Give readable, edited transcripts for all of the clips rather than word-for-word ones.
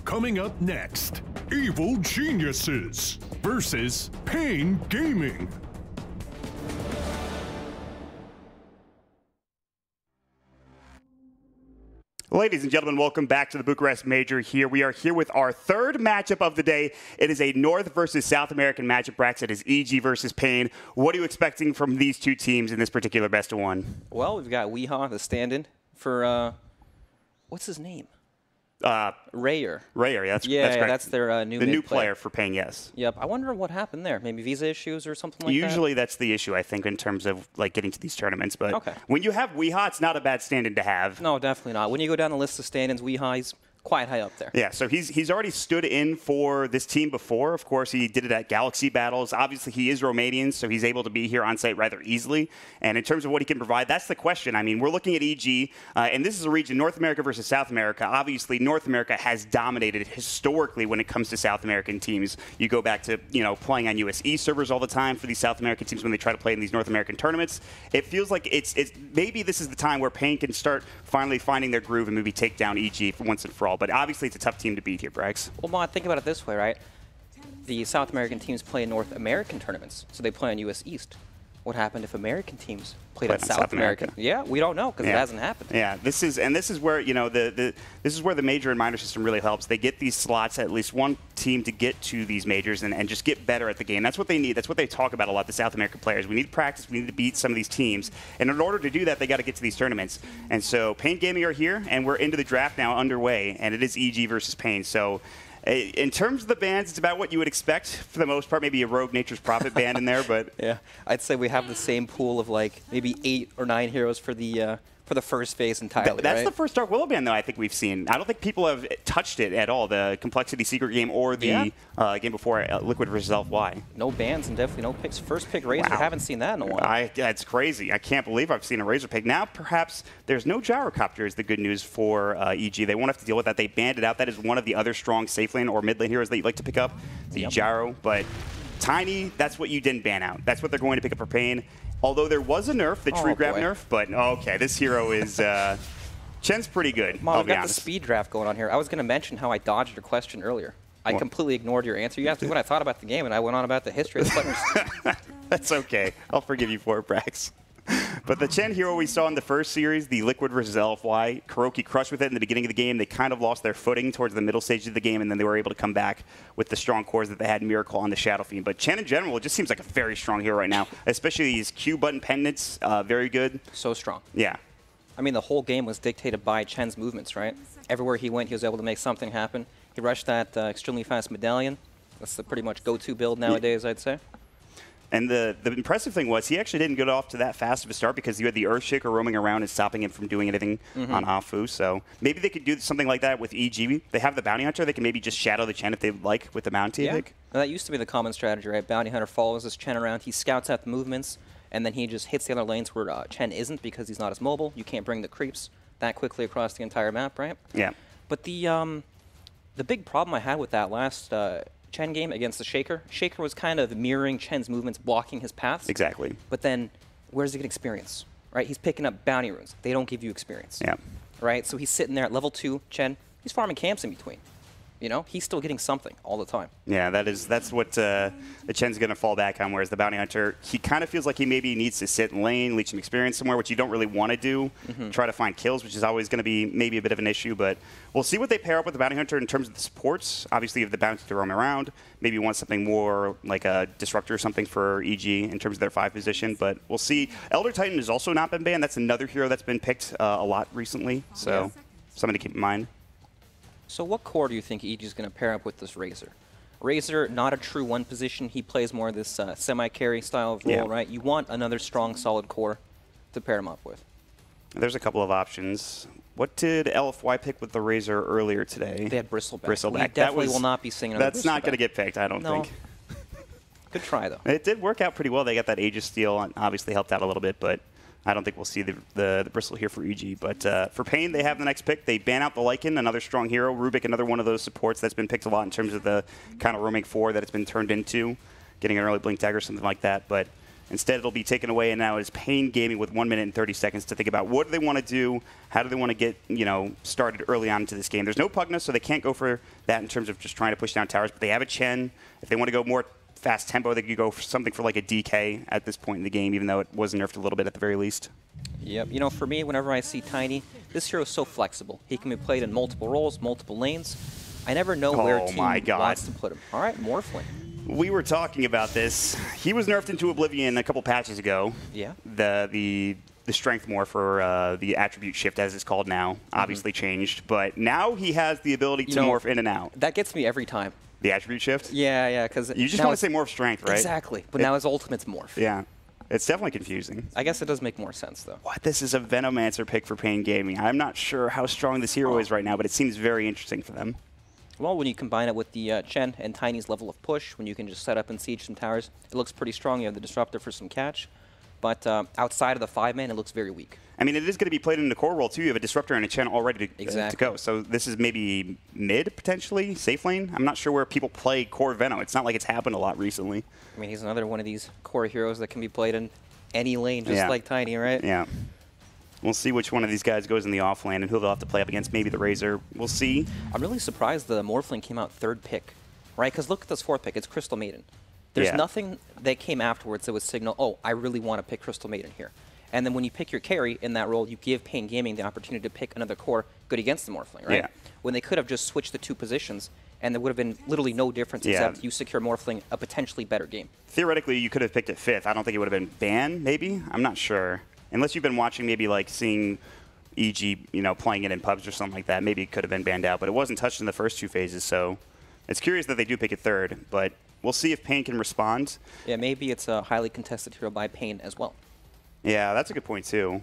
Coming up next, Evil Geniuses versus Pain Gaming. Ladies and gentlemen, welcome back to the Bucharest Major here. We are here with our third matchup of the day. It is a North versus South American matchup. Brax, it is EG versus Pain. What are you expecting from these two teams in this particular best of one? Well, we've got Weehaw, the stand-in for, what's his name? Rayer. Rayer, yeah, that's correct. That's their new player for Pain, yes. Yep. I wonder what happened there. Maybe visa issues or something like that? Usually that's the issue, I think, in terms of like getting to these tournaments. But okay. When you have Weehaw, it's not a bad stand-in to have. No, definitely not. When you go down the list of stand-ins, Weehaw's quite high up there. Yeah, so he's already stood in for this team before. Of course, he did it at Galaxy Battles. Obviously, he is Romanian, so he's able to be here on site rather easily. And in terms of what he can provide, that's the question. I mean, we're looking at EG, and this is a region, North America versus South America. Obviously, North America has dominated historically when it comes to South American teams. You go back to, playing on USE servers all the time for these South American teams when they try to play in these North American tournaments. It feels like it's maybe this is the time where Pain can start finally finding their groove and maybe take down EG for once and for all. But obviously, it's a tough team to beat here, Brax. Well, Mon, think about it this way, right? The South American teams play in North American tournaments, so they play on US East. What happened if American teams played at South America? Yeah, we don't know because it hasn't happened. Yeah, this is where this is where the major and minor system really helps. They get these slots, at least one team to get to these majors and just get better at the game. That's what they need. That's what they talk about a lot. The South American players. We need practice. We need to beat some of these teams, and in order to do that, they got to get to these tournaments. And so, Pain Gaming are here, and we're into the draft now underway, and it is EG versus Pain. So. In terms of the bands, it's about what you would expect for the most part. Maybe a Rogue Nature's Prophet band in there, but yeah, I'd say we have the same pool of like maybe 8 or 9 heroes for the first phase entirely. That's right? the first Dark Willow band, though, I think we've seen. I don't think people have touched it at all, the Complexity Secret game or the game before, Liquid vs. LFY. No bans and definitely no picks. First pick Razor, haven't seen that in a while. It's crazy. I can't believe I've seen a Razor pick. Now, perhaps there's no Gyrocopter is the good news for EG. They won't have to deal with that. They banned it out. That is one of the other strong safe lane or mid lane heroes that you'd like to pick up, the Gyro. But Tiny, that's what you didn't ban out. That's what they're going to pick up for Pain. Although there was a nerf, the tree grab nerf, but okay, this hero is Chen's pretty good. Mom, I'll be got honest. The speed draft going on here. I was going to mention how I dodged your question earlier. I completely ignored your answer. You asked me what I thought about the game, and I went on about the history of the players. That's okay. I'll forgive you for it, Brax. But the Chen hero we saw in the first series, the Liquid versus LFY, Kuroki crushed with it in the beginning of the game. They kind of lost their footing towards the middle stage of the game, and then they were able to come back with the strong cores that they had in Miracle on the Shadow Fiend. But Chen in general, it just seems like a very strong hero right now, especially these Q button pendants, very good. So strong. Yeah. I mean, the whole game was dictated by Chen's movements, right? Everywhere he went, he was able to make something happen. He rushed that extremely fast medallion. That's the pretty much go-to build nowadays, I'd say. And the impressive thing was he actually didn't get off to that fast of a start because you had the Earthshaker roaming around and stopping him from doing anything on Afu. So maybe they could do something like that with EG. They have the Bounty Hunter. They can maybe just shadow the Chen if they like with the Bounty. Yeah. That used to be the common strategy, right? Bounty Hunter follows this Chen around. He scouts out the movements, and then he just hits the other lanes where Chen isn't because he's not as mobile. You can't bring the creeps that quickly across the entire map, right? Yeah. But the big problem I had with that last Chen game against the Shaker was kind of mirroring Chen's movements, blocking his paths. Exactly. But then, where does he get experience? Right? He's picking up bounty runes. They don't give you experience. Yeah. Right? So he's sitting there at level 2, Chen. He's farming camps in between. You know, he's still getting something all the time. Yeah, that's what the Chen's going to fall back on, whereas the Bounty Hunter, he kind of feels like he maybe needs to sit in lane, leech some experience somewhere, which you don't really want to do. Try to find kills, which is always going to be maybe a bit of an issue, but we'll see what they pair up with the Bounty Hunter in terms of the supports. Obviously, if the Bounty to roam around, maybe want something more like a Disruptor or something for EG in terms of their 5 position, but we'll see. Elder Titan has also not been banned. That's another hero that's been picked a lot recently, so something to keep in mind. So what core do you think EG is going to pair up with this Razor? Razor, not a true one position. He plays more of this semi-carry style of role, right? You want another strong, solid core to pair him up with. There's a couple of options. What did LFY pick with the Razor earlier today? They had Bristleback. Bristleback. We definitely will not be singing on That's not going to get picked, I don't think. Good try, though. It did work out pretty well. They got that Aegis steal, and obviously helped out a little bit, but I don't think we'll see the Bristle here for EG. But for Pain, they have the next pick. They ban out the Lycan, another strong hero. Rubik, another one of those supports that's been picked a lot in terms of the kind of roaming 4 that it's been turned into, getting an early Blink Dagger or something like that. But Instead, it'll be taken away, and now it's Pain Gaming with 1 minute and 30 seconds to think about what do they want to do, how do they want to get started early on into this game. There's no Pugna, so they can't go for that in terms of just trying to push down towers, but they have a Chen. If they want to go more fast tempo, they could go for something for like a DK at this point in the game, even though it was nerfed a little bit at the very least. Yep. For me, whenever I see Tiny, this hero is so flexible. He can be played in multiple roles, multiple lanes. I never know where team wants to put him. All right, Morphling. We were talking about this. He was nerfed into Oblivion a couple patches ago. Yeah. The strength morph, or the attribute shift as it's called now, obviously changed. But now he has the ability to morph in and out. That gets me every time. The attribute shift? Yeah, because you just want to say morph strength, right? Exactly. But now his ultimate's morph. Yeah. It's definitely confusing. I guess it does make more sense, though. What? This is a Venomancer pick for Pain Gaming. I'm not sure how strong this hero is right now, but it seems very interesting for them. Well, when you combine it with the Chen and Tiny's level of push, when you can just set up and siege some towers, it looks pretty strong. You have the Disruptor for some catch. But outside of the 5-man, it looks very weak. I mean, it is going to be played in the core role, too. You have a Disruptor and a Chen all ready to go. So this is maybe mid, potentially, safe lane. I'm not sure where people play core Veno. It's not like it's happened a lot recently. I mean, he's another one of these core heroes that can be played in any lane, just like Tiny, right? Yeah. We'll see which one of these guys goes in the off lane and who they'll have to play up against. Maybe the Razor. We'll see. I'm really surprised the Morphling came out 3rd pick, right? Because look at this 4th pick. It's Crystal Maiden. There's nothing that came afterwards that would signal, oh, I really want to pick Crystal Maiden here. And then when you pick your carry in that role, you give Pain Gaming the opportunity to pick another core good against the Morphling, right? Yeah. When they could have just switched the 2 positions, and there would have been literally no difference except you secure Morphling a potentially better game. Theoretically, you could have picked it 5th. I don't think it would have been banned, maybe? I'm not sure. Unless you've been watching, maybe like seeing EG, playing it in pubs or something like that. Maybe it could have been banned out, but it wasn't touched in the first 2 phases, so it's curious that they do pick it 3rd, but we'll see if Pain can respond. Yeah, maybe it's a highly contested hero by Pain as well. Yeah, that's a good point, too.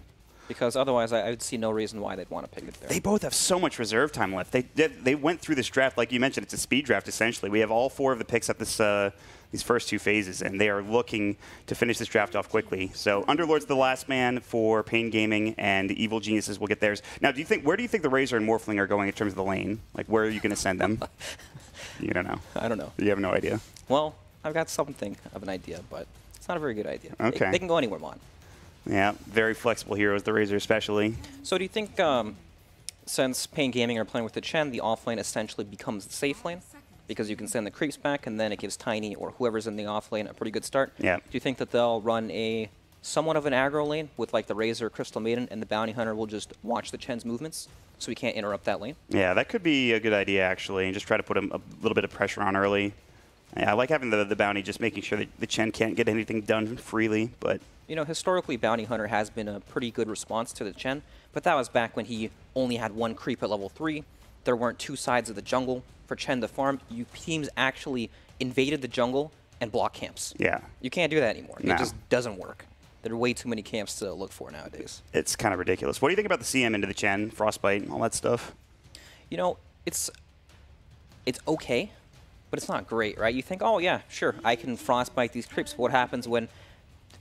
Because otherwise, I would see no reason why they'd want to pick it there. They both have so much reserve time left. They went through this draft, like you mentioned, it's a speed draft, essentially. We have all 4 of the picks at this these first 2 phases, and they are looking to finish this draft off quickly. So Underlord's the last man for Pain Gaming, and the Evil Geniuses will get theirs. Now, where do you think the Razor and Morphling are going in terms of the lane? Like, where are you going to send them? You don't know. I don't know. You have no idea? Well, I've got something of an idea, but it's not a very good idea. Okay. They can go anywhere, Mon. Yeah, very flexible heroes, the Razor especially. So do you think, since Pain Gaming are playing with the Chen, the offlane essentially becomes the safe lane? Because you can send the creeps back, and then it gives Tiny or whoever's in the offlane a pretty good start. Yeah. Do you think that they'll run a somewhat of an aggro lane with like the Razor, Crystal Maiden, and the Bounty Hunter will just watch the Chen's movements so we can't interrupt that lane? Yeah, that could be a good idea, actually, and just try to put a little bit of pressure on early. Yeah, I like having the Bounty, just making sure that the Chen can't get anything done freely, but... historically, Bounty Hunter has been a pretty good response to the Chen, but that was back when he only had 1 creep at level 3. There weren't 2 sides of the jungle for Chen to farm. Teams actually invaded the jungle and block camps. Yeah. You can't do that anymore. No. It just doesn't work. There are way too many camps to look for nowadays. It's kind of ridiculous. What do you think about the CM into the Chen, Frostbite, all that stuff? It's okay, but it's not great, right? You think, oh yeah, sure, I can Frostbite these creeps. But what happens when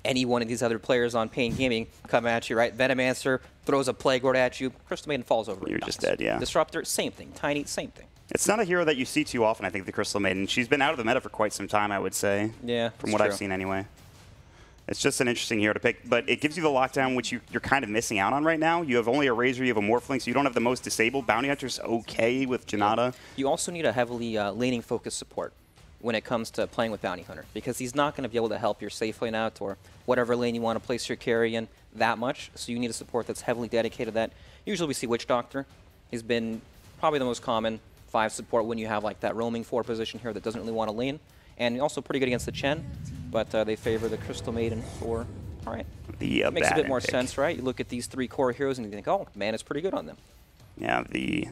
any one of these other players on Pain Gaming come at you, right? Venomancer throws a Plague Lord at you, Crystal Maiden falls over. You're just dead, yeah. Disruptor, same thing. Tiny, same thing. It's not a hero that you see too often, I think, the Crystal Maiden. She's been out of the meta for quite some time, I would say. Yeah, from what I've seen anyway. It's just an interesting hero to pick, but it gives you the lockdown, which you're kind of missing out on right now. You have only a Razor, you have a Morphling, so you don't have the most disabled. Bounty Hunter's okay with Janata. You also need a heavily laning-focused support when it comes to playing with Bounty Hunter, because he's not going to be able to help your safe lane out or whatever lane you want to place your carry in that much, so you need a support that's heavily dedicated to that. Usually we see Witch Doctor. He's been probably the most common 5 support when you have like that roaming 4 position here that doesn't really want to lane. And also pretty good against the Chen, but they favor the Crystal Maiden for, all right. It makes a bit more sense, right? You look at these 3 core heroes and you think, oh, man, it's pretty good on them. Yeah,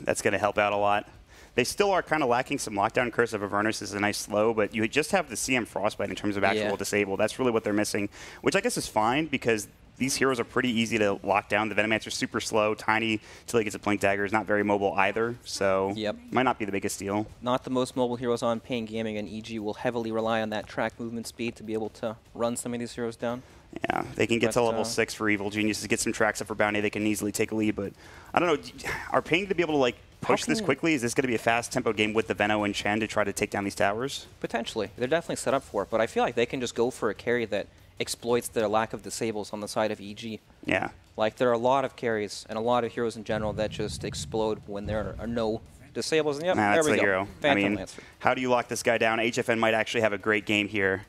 that's going to help out a lot. They still are kind of lacking some lockdown. Curse of Avernus is a nice slow, but you just have the CM Frostbite in terms of actual disable. That's really what they're missing, which I guess is fine because these heroes are pretty easy to lock down. The Venomancer's super slow. Tiny, until he gets a Blink Dagger, is not very mobile either, so might not be the biggest deal. Not the most mobile heroes on Pain Gaming, and EG will heavily rely on that track movement speed to be able to run some of these heroes down. Yeah, they can get to level 6 for Evil Geniuses, get some tracks up for Bounty, they can easily take a lead, but I don't know, are Pain going to be able to like push this quickly? Is this going to be a fast tempo game with the Veno and Chen to try to take down these towers? Potentially. They're definitely set up for it, but I feel like they can just go for a carry that exploits their lack of disables on the side of EG. Yeah. Like, there are a lot of carries and a lot of heroes in general that just explode when there are no disables. And yep, Nah, there that's we the go. hero. Phantom I mean, Lancer. how do you lock this guy down? HFN might actually have a great game here.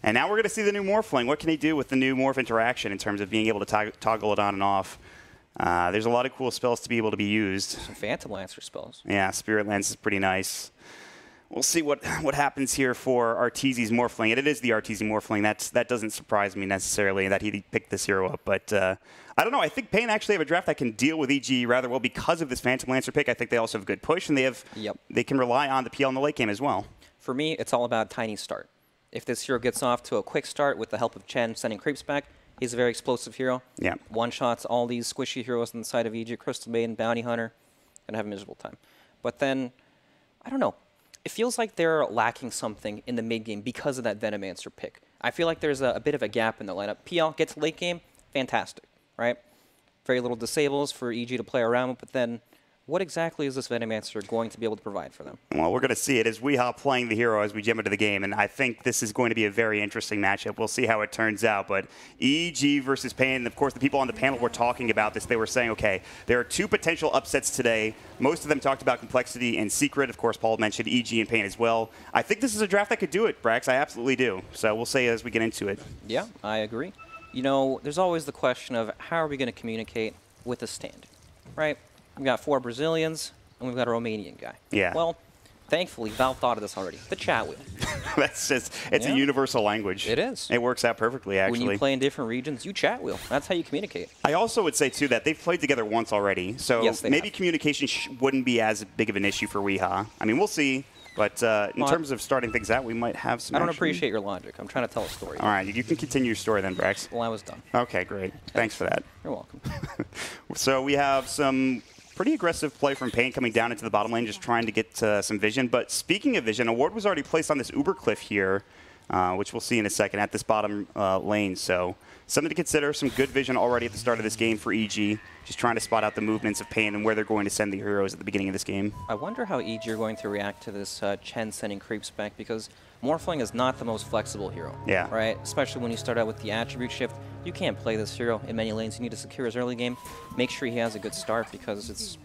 And now we're going to see the new Morphling. What can he do with the new Morph interaction in terms of being able to toggle it on and off? There's a lot of cool spells to be able to be used. Some Phantom Lancer spells. Yeah, Spirit Lance is pretty nice. We'll see what happens here for Arteezy's Morphling. And it is the Arteezy Morphling. That doesn't surprise me necessarily that he picked this hero up. But I don't know. I think Pain actually have a draft that can deal with EG rather well because of this Phantom Lancer pick. I think they also have good push, and they can rely on the PL in the late game as well. For me, it's all about tiny start. If this hero gets off to a quick start with the help of Chen sending creeps back, he's a very explosive hero. Yeah. One-shots all these squishy heroes on the side of EG, Crystal Maiden, Bounty Hunter, and have a miserable time. But then, I don't know. It feels like they're lacking something in the mid-game because of that Venomancer pick. I feel like there's a bit of a gap in the lineup. PL gets late game, fantastic, right? Very little disables for EG to play around with, but then what exactly is this Venomancer going to be able to provide for them? Well, we're going to see it as Weehaw playing the hero as we jump into the game, and I think this is going to be a very interesting matchup. We'll see how it turns out, but EG versus Pain, of course, the people on the panel were talking about this. They were saying, okay, there are two potential upsets today. Most of them talked about Complexity and Secret. Of course, Paul mentioned EG and Pain as well. I think this is a draft that could do it, Brax. I absolutely do. So we'll see as we get into it. Yeah, I agree. You know, there's always the question of how are we going to communicate with a stand, right? We've got 4 Brazilians, and we've got a Romanian guy. Yeah. Well, thankfully, Valve thought of this already. The chat wheel. It's a universal language. It is. It works out perfectly, actually. When you play in different regions, you chat wheel. That's how you communicate. I also would say, too, that they've played together once already, so yes, maybe communication wouldn't be as big of an issue for Weehaw. I mean, we'll see. But in terms of starting things out, we might have some I don't action. appreciate your logic. I'm trying to tell a story. All right, you can continue your story then, Brax. Well, I was done. Okay, great. Thanks for that. You're welcome. So we have some pretty aggressive play from Pain coming down into the bottom lane, just trying to get some vision. But speaking of vision, a ward was already placed on this Uber Cliff here, which we'll see in a second at this bottom lane. So something to consider, some good vision already at the start of this game for EG, just trying to spot out the movements of Pain and where they're going to send the heroes at the beginning of this game. I wonder how EG are going to react to this Chen sending creeps back, because Morphling is not the most flexible hero. Yeah. Right? Especially when you start out with the attribute shift. You can't play this hero in many lanes. You need to secure his early game. Make sure he has a good start, because it's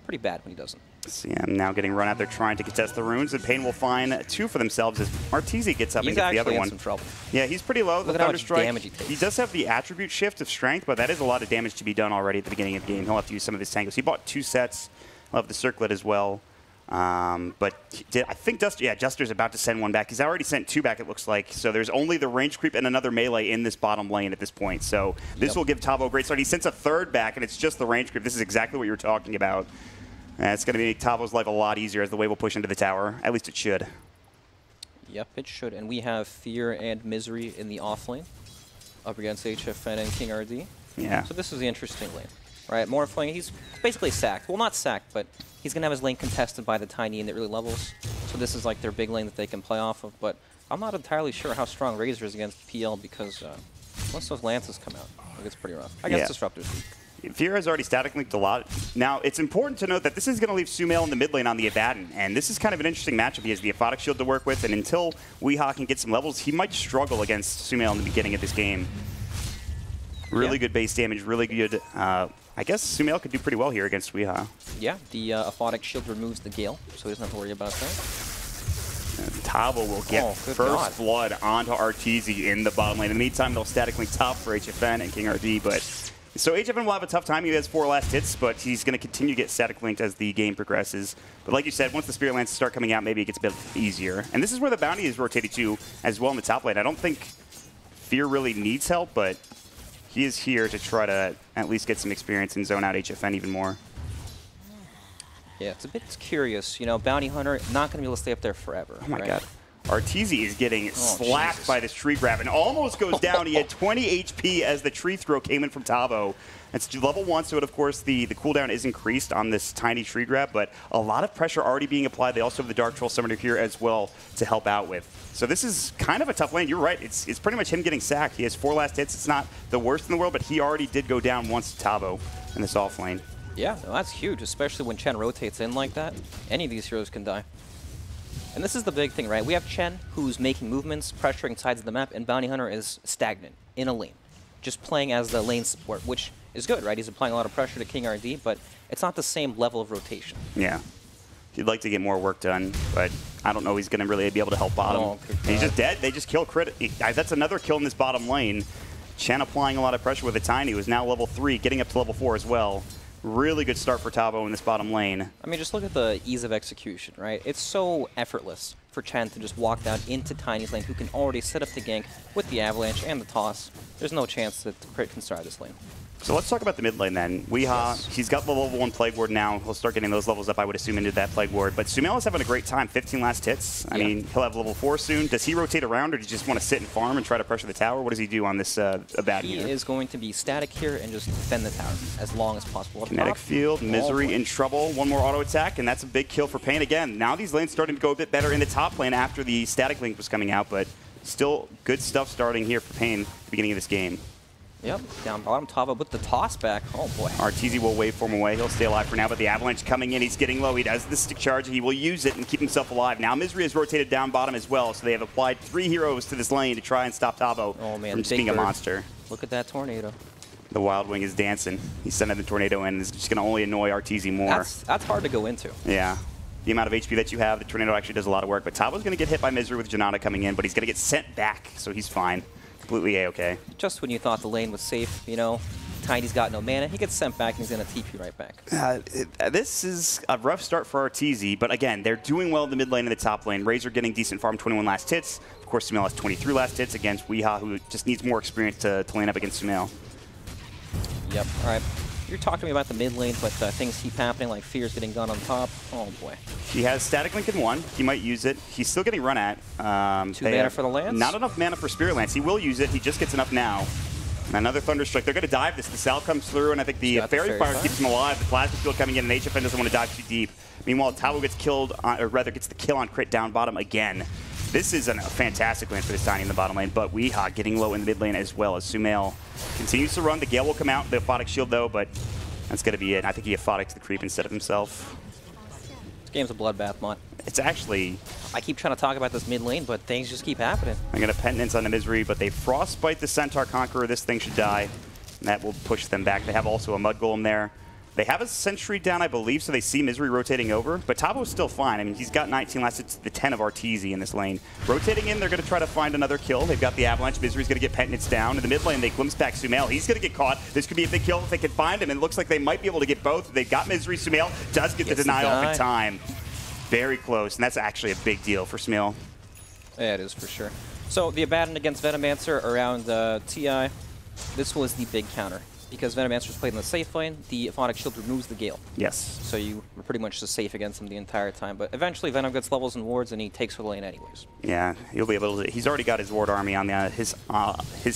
pretty bad when he doesn't. See him now getting run out there trying to contest the runes, and Pain will find 2 for themselves as Arteezy gets up and gets the other one. He's actually in some trouble. Yeah, he's pretty low. Look at how much damage he takes. He does have the attribute shift of strength, but that is a lot of damage to be done already at the beginning of the game. He'll have to use some of his tangos. He bought 2 sets. He'll have the circlet as well. But I think Duster's about to send one back. He's already sent 2 back, it looks like. So there's only the range creep and another melee in this bottom lane at this point. So this will give Tavo a great start. He sends a 3rd back, and it's just the range creep. This is exactly what you were talking about. It's going to make Tavo's life a lot easier as the wave will push into the tower. At least it should. Yep, it should. And we have Fear and Misery in the off lane up against HFN and King RD. Yeah. So this is the interesting lane, right? Morphling, he's basically sacked. Well, not sacked, but he's going to have his lane contested by the Tiny in the early levels. So this is like their big lane that they can play off of. But I'm not entirely sure how strong Razor is against PL, because once those lances come out, it gets pretty rough. I guess Disruptor's weak. Fear has already static linked a lot. Now, it's important to note that this is going to leave Sumail in the mid lane on the Abaddon, and this is kind of an interesting matchup. He has the Aphotic Shield to work with, and until Weehaw can get some levels, he might struggle against Sumail in the beginning of this game. Really good base damage, really good. I guess Sumail could do pretty well here against Weehaw. Yeah, the Aphotic Shield removes the Gale, so he doesn't have to worry about that. Tavo will get first blood onto Arteezy in the bottom lane. In the meantime, they'll static link top for HFN and King RD, but so HFN will have a tough time. He has 4 last hits, but he's going to continue to get static linked as the game progresses. But like you said, once the Spirit Lances start coming out, maybe it gets a bit easier. And this is where the bounty is rotated to as well in the top lane. I don't think Fear really needs help, but he is here to try to at least get some experience and zone out HFN even more. Yeah, it's a bit curious. You know, Bounty Hunter, not going to be able to stay up there forever. Oh my god. Arteezy is getting slapped by this tree grab and almost goes down. He had 20 HP as the tree throw came in from Tavo. It's level 1, so of course the cooldown is increased on this tiny tree grab, but a lot of pressure already being applied. They also have the Dark Troll Summoner here as well to help out with. So this is kind of a tough lane. You're right. It's pretty much him getting sacked. He has 4 last hits. It's not the worst in the world, but he already did go down once to Tavo in this off lane. Yeah, well, that's huge, especially when Chen rotates in like that. Any of these heroes can die. And this is the big thing, right? We have Chen, who's making movements, pressuring sides of the map, and Bounty Hunter is stagnant in a lane, just playing as the lane support, which is good, right? He's applying a lot of pressure to King RD, but it's not the same level of rotation. Yeah. He'd like to get more work done, but I don't know he's going to really be able to help bottom. Oh, he's just dead. They just kill crit. Guys, that's another kill in this bottom lane. Chen applying a lot of pressure with a Tiny, who's now level 3, getting up to level 4 as well. Really good start for Tavo in this bottom lane. I mean, just look at the ease of execution, right? It's so effortless for Chen to just walk down into Tiny's lane, who can already set up the gank with the Avalanche and the toss. There's no chance that Crit can start this lane. So let's talk about the mid lane then. Weeha, he's got the level 1 Plague Ward now. He'll start getting those levels up, I would assume, into that Plague Ward. But Sumail is having a great time, 15 last hits. I mean, he'll have level 4 soon. Does he rotate around, or does he just want to sit and farm and try to pressure the tower? What does he do on this Abaddon He here? is going to be static here and just defend the tower as long as possible. Kinetic Field, Misery in trouble. One more auto attack, and that's a big kill for Pain again. Now these lanes starting to go a bit better in the top lane after the static link was coming out, but still good stuff starting here for Pain at the beginning of this game. Yep, down bottom, Tava with the toss back. Oh boy. RTZ will waveform away. He'll stay alive for now, but the Avalanche coming in. He's getting low. He does the stick charge. He will use it and keep himself alive. Now Misery has rotated down bottom as well, so they have applied 3 heroes to this lane to try and stop Tavo from just being a monster. Look at that tornado. The Wild Wing is dancing. He's sending the tornado in, and it's just going to only annoy RTZ more. That's hard to go into. Yeah. The amount of HP that you have, the tornado actually does a lot of work. But Tavo's going to get hit by Misery with Janata coming in, but he's going to get sent back, so he's fine. Completely A-okay. Just when you thought the lane was safe, you know, Tiny's got no mana, he gets sent back and he's going to TP right back. This is a rough start for RTZ, but again, they're doing well in the mid lane and the top lane. Razor getting decent farm, 21 last hits. Of course, Sumail has 23 last hits against Weeha, who just needs more experience to lane up against Sumail. Yep, all right. You're talking to me about the mid lane, but things keep happening, like Fear's getting done on top. Oh boy. He has Static Link in 1. He might use it. He's still getting run at. 2 mana for the Lance? Not enough mana for Spirit Lance. He will use it. He just gets enough now. And another Thunderstrike. They're going to dive this. The Sal comes through, and I think the Fairy Fire keeps him alive. The Plasma Field coming in, and HFN doesn't want to dive too deep. Meanwhile, Tavo gets killed, or rather gets the kill on Crit down bottom again. This is a fantastic lane for this Tiny in the bottom lane, but Weeha getting low in the mid lane as well as Sumail continues to run. The Gale will come out, the Aphotic Shield though, but that's going to be it. I think he Aphotics the creep instead of himself. This game's a bloodbath, Mott. It's actually... I keep trying to talk about this mid lane, but things just keep happening. I'm going to Penitence on the Misery, but they Frostbite the Centaur Conqueror. This thing should die, and that will push them back. They have also a Mud Golem there. They have a Sentry down, I believe, so they see Misery rotating over, but Tavo's still fine. I mean, he's got 19 last hits to the 10 of RTZ in this lane. Rotating in, they're going to try to find another kill. They've got the Avalanche. Misery's going to get Penitence down. In the mid lane, they glimpse back Sumail. He's going to get caught. This could be a big kill if they can find him, and it looks like they might be able to get both. They've got Misery. Sumail does get the denial off in time. Very close, and that's actually a big deal for Sumail. Yeah, it is for sure. So the Abaddon against Venomancer around TI, this was the big counter. Because Venomancer's played in the safe lane, the Aphotic Shield removes the Gale. Yes. So you were pretty much just safe against him the entire time. But eventually Venom gets levels and wards and he takes for the lane anyways. Yeah, he'll be able to. He's already got his ward army on his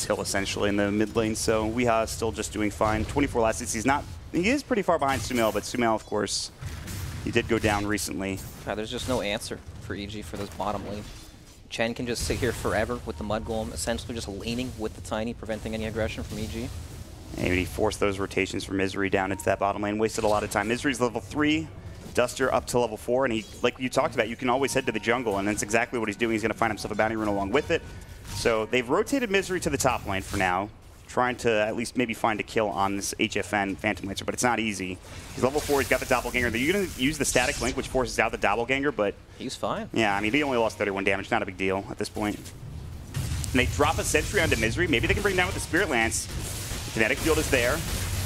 hill essentially in the mid lane. So Weeha is still just doing fine. 24 last hits. He is pretty far behind Sumail, but Sumail, of course, he did go down recently. There's just no answer for EG for this bottom lane. Chen can just sit here forever with the Mud Golem, essentially just laning with the Tiny, preventing any aggression from EG. And he forced those rotations for Misery down into that bottom lane. Wasted a lot of time. Misery's level 3. Duster up to level 4. And he, like you talked about, you can always head to the jungle. And that's exactly what he's doing. He's going to find himself a bounty rune along with it. So they've rotated Misery to the top lane for now. Trying to at least maybe find a kill on this HFN Phantom Lancer. But it's not easy. He's level 4. He's got the Doppelganger. They're going to use the Static Link, which forces out the Doppelganger. But he's fine. Yeah, I mean, he only lost 31 damage. Not a big deal at this point. And they drop a Sentry onto Misery. Maybe they can bring down with the Spirit Lance. Kinetic Field is there.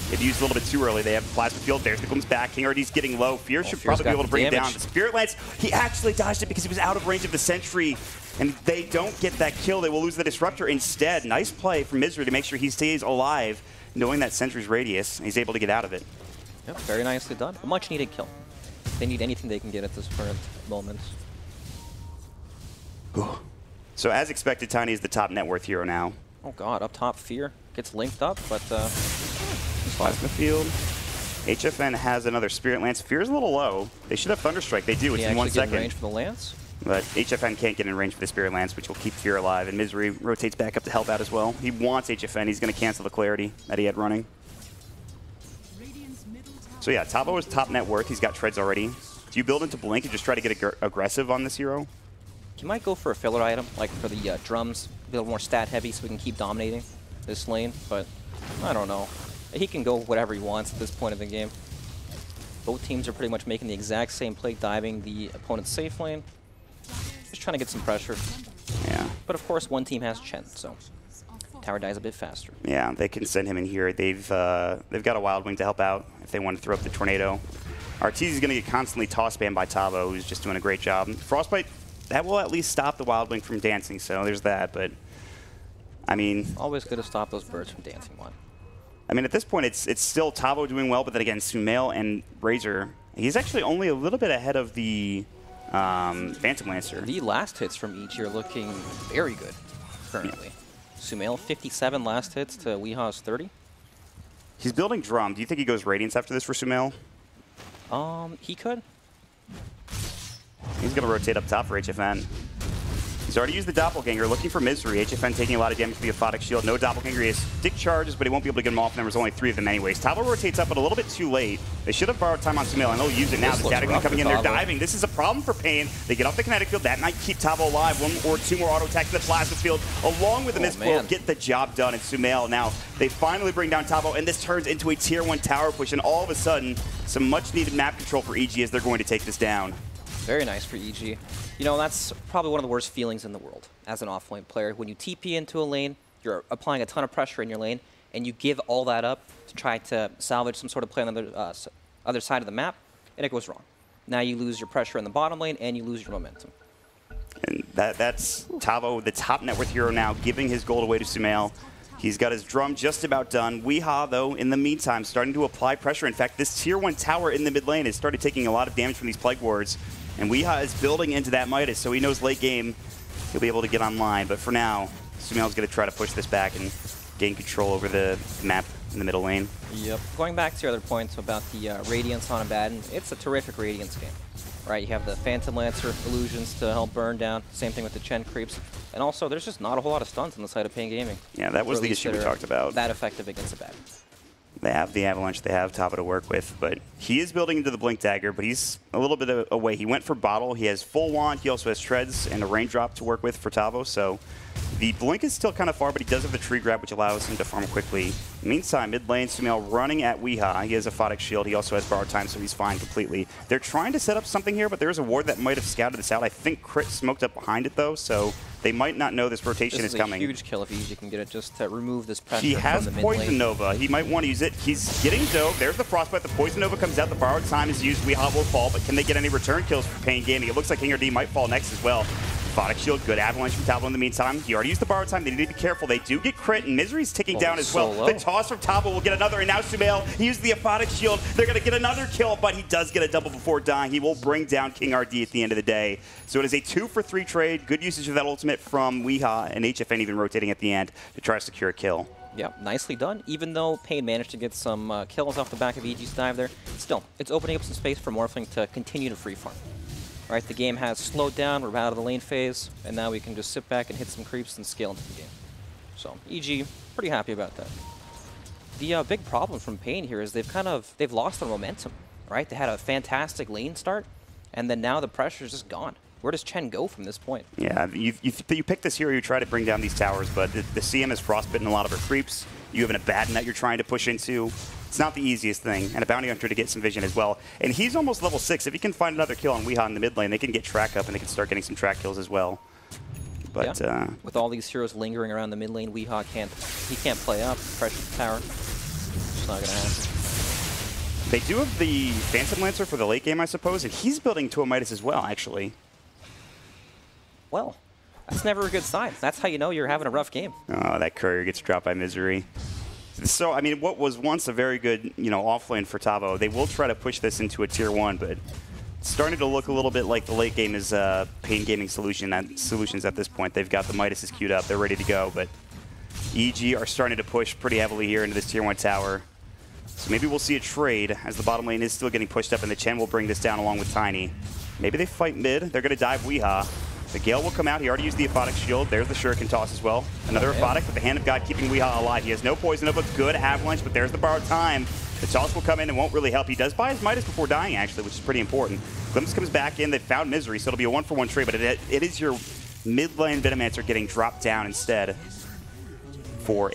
They've used a little bit too early. They have Plasma Field. There's the Glimpse back. King RD's getting low. Fear should probably be able to bring it down. The Spirit Lance, he actually dodged it because he was out of range of the Sentry. And they don't get that kill. They will lose the Disruptor instead. Nice play from Misery to make sure he stays alive, knowing that Sentry's radius. And he's able to get out of it. Yep, very nicely done. A much needed kill. They need anything they can get at this current moment. So as expected, Tiny is the top net worth hero now. Oh god, up top Fear gets linked up, but Plasma Field. HFN has another Spirit Lance. Fear's a little low. They should have Thunderstrike. They do. It's in 1 second. In range for the Lance. But HFN can't get in range for the Spirit Lance, which will keep Fear alive. And Misery rotates back up to help out as well. He wants HFN. He's going to cancel the Clarity that he had running. So yeah, Tavo is top net worth. He's got treads already. Do you build into Blink and just try to get aggressive on this hero? he might go for a filler item, like for the drums, a little more stat heavy so we can keep dominating this lane, but I don't know. He can go whatever he wants at this point of the game. Both teams are pretty much making the exact same play, diving the opponent's safe lane. Just trying to get some pressure. Yeah. But of course, one team has Chen, so tower dies a bit faster. Yeah, they can send him in here. They've got a Wild Wing to help out if they want to throw up the Tornado. Arteezy is going to get constantly toss spammed by Tavo, who's just doing a great job. Frostbite, that will at least stop the Wild Wing from dancing, so there's that, but I mean... Always good to stop those birds from dancing one. I mean, at this point, it's still Tavo doing well, but then again, Sumail and Razor, he's actually only a little bit ahead of the Phantom Lancer. The last hits from each are looking very good currently. Yeah. Sumail, 57 last hits to Weeha's 30. He's building Drum. Do you think he goes Radiance after this for Sumail? He could. He's going to rotate up top for HFN. He's already used the Doppelganger, looking for Misery. HFN taking a lot of damage from the Aphotic Shield. No Doppelganger. He has stick charges, but he won't be able to get them off. And there was only 3 of them anyways. Tavo rotates up, but a little bit too late. They should have borrowed time on Sumail, and they'll use it now. The Cataclysm coming in, they're diving. This is a problem for Pain. They get off the kinetic field. That might keep Tavo alive. 1 or 2 more auto attacks in the plasma field, along with the Mistborn, get the job done. And Sumail now, they finally bring down Tavo, and this turns into a Tier 1 tower push. And all of a sudden, some much-needed map control for EG as they're going to take this down. Very nice for EG. You know, that's probably one of the worst feelings in the world as an offlane player. When you TP into a lane, you're applying a ton of pressure in your lane, and you give all that up to try to salvage some sort of play on the other side of the map, and it goes wrong. Now you lose your pressure in the bottom lane, and you lose your momentum. And that's Tavo, the top net worth hero now, giving his gold away to Sumail. He's got his drum just about done. Weeha, though, in the meantime, starting to apply pressure. In fact, this Tier 1 tower in the mid lane has started taking a lot of damage from these Plague Wards. And Weeha is building into that Midas, so he knows late game he'll be able to get online. But for now, Sumail's going to try to push this back and gain control over the map in the middle lane. Yep. Going back to your other points about the Radiance on Abaddon, it's a terrific Radiance game. Right, you have the Phantom Lancer illusions to help burn down. Same thing with the Chen creeps. And also, there's just not a whole lot of stuns on the side of Pain Gaming. Yeah, that was the issue we talked about. That effective against Abaddon. They have the Avalanche, they have Tavo to work with, but he is building into the Blink Dagger, but he's a little bit away. He went for Bottle, he has full wand, he also has Treads and a Raindrop to work with for Tavo, so the Blink is still kind of far, but he does have the Tree Grab, which allows him to farm quickly. Meantime, mid lane, Sumail running at Weeha. He has a Aphotic Shield, he also has Borrowed Time, so he's fine completely. They're trying to set up something here, but there's a ward that might have scouted this out. I think Crit smoked up behind it, though, so they might not know this rotation is coming. This is a huge kill if EG can get it, just to remove this pressure He has from the Poison mid lane. Nova. He might want to use it. He's getting dove. There's the Frostbite. The Poison Nova comes out. The Borrowed Time is used. Weeha will fall, but can they get any return kills for Pain Gaming? It looks like King or D might fall next as well. Aphotic Shield, good Avalanche from Tavo in the meantime. He already used the Borrowed Time. They need to be careful. They do get crit, and Misery's ticking down as well. Low. The toss from Tavo will get another, and now Sumail, he used the Aphotic Shield. They're going to get another kill, but he does get a double before dying. He will bring down King RD at the end of the day. So it is a 2-for-3 trade. Good usage of that ultimate from Weeha, and HFN even rotating at the end to try to secure a kill. Yeah, nicely done. Even though Pain managed to get some kills off the back of EG's dive there, still, it's opening up some space for Morphling to continue to free farm. Right, the game has slowed down, we're out of the lane phase, and now we can just sit back and hit some creeps and scale into the game. So, EG, pretty happy about that. The big problem from Pain here is they've lost their momentum, right? They had a fantastic lane start, and then now the pressure's just gone. Where does Chen go from this point? Yeah, you pick this hero, you try to bring down these towers, but the CM has frostbitten a lot of her creeps. You have an Abaddon that you're trying to push into. It's not the easiest thing, and a Bounty Hunter to get some vision as well. And he's almost level 6. If he can find another kill on Weeha in the mid lane, they can get track up and they can start getting some track kills as well. But yeah. With all these heroes lingering around the mid lane, Weeha can't play up. Pressure the tower. It's not gonna happen. They do have the Phantom Lancer for the late game, I suppose, and he's building to a Midas as well, actually. Well, that's never a good sign. That's how you know you're having a rough game. Oh, that courier gets dropped by Misery. So, I mean, what was once a very good, offlane for Tavo, they will try to push this into a Tier 1, but it's starting to look a little bit like the late game is Pain Gaming solutions at this point. They've got the Midas queued up. They're ready to go, but EG are starting to push pretty heavily here into this Tier 1 tower. So maybe we'll see a trade as the bottom lane is still getting pushed up, and the Chen will bring this down along with Tiny. Maybe they fight mid. They're going to dive Weeha. The Gale will come out. He already used the Aphotic Shield. There's the Shuriken toss as well. Another Aphotic with the Hand of God keeping Weehaw alive. He has no poison of a good Avalanche, but there's the borrowed time. The toss will come in and won't really help. He does buy his Midas before dying, actually, which is pretty important. Glimpse comes back in. They found Misery, so it'll be a 1-for-1 trade, but it is your mid lane Venomancer getting dropped down instead for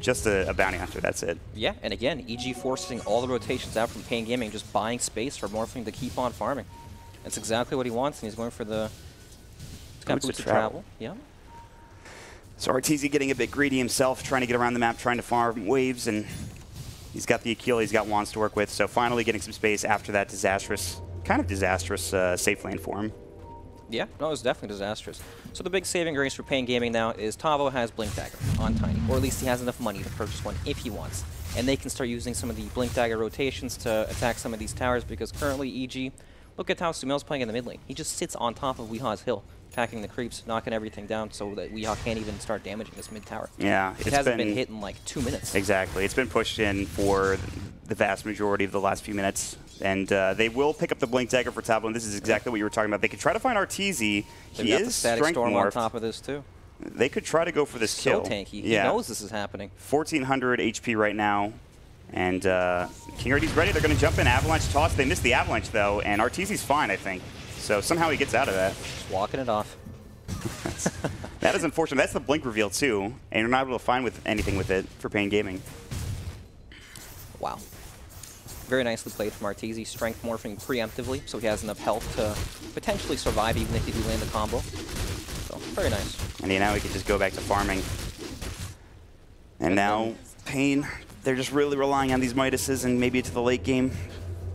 just a bounty hunter. That's it. Yeah, and again, EG forcing all the rotations out from Pain Gaming, just buying space for Morphling to keep on farming. That's exactly what he wants, and he's going for the boots of travel. Yeah. So RTZ getting a bit greedy himself, trying to get around the map, trying to farm waves, and he's got the Akil, he's got Wands to work with, so finally getting some space after that kind of disastrous safe lane for him. Yeah, no, it was definitely disastrous. So the big saving grace for Pain Gaming now is Tavo has Blink Dagger on Tiny, or at least he has enough money to purchase one if he wants. And they can start using some of the Blink Dagger rotations to attack some of these towers, because currently EG, look at how Sumail's playing in the mid lane. He just sits on top of Weehaw's hill, attacking the creeps, knocking everything down so that Weehaw can't even start damaging this mid tower. Yeah, it hasn't been hit in like 2 minutes. Exactly. It's been pushed in for the vast majority of the last few minutes. And they will pick up the Blink Dagger for Tavo, and this is exactly what you were talking about. They could try to find RTZ. He is Static Storm morphed on top of this, too. They could try to go for this kill. So tanky. Yeah. He knows this is happening. 1,400 HP right now. And King RD's ready. They're going to jump in. Avalanche toss. They missed the Avalanche, though, and RTZ's fine, I think. So somehow he gets out of that. Just walking it off. That is unfortunate. That's the Blink reveal, too. And you're not able to find anything with it for Pain Gaming. Wow. Very nicely played from RTZ. Strength morphing preemptively, so he has enough health to potentially survive even if he do land the combo. So, very nice. And now he can just go back to farming. And now, Pain, they're just really relying on these Midases and maybe to the late game.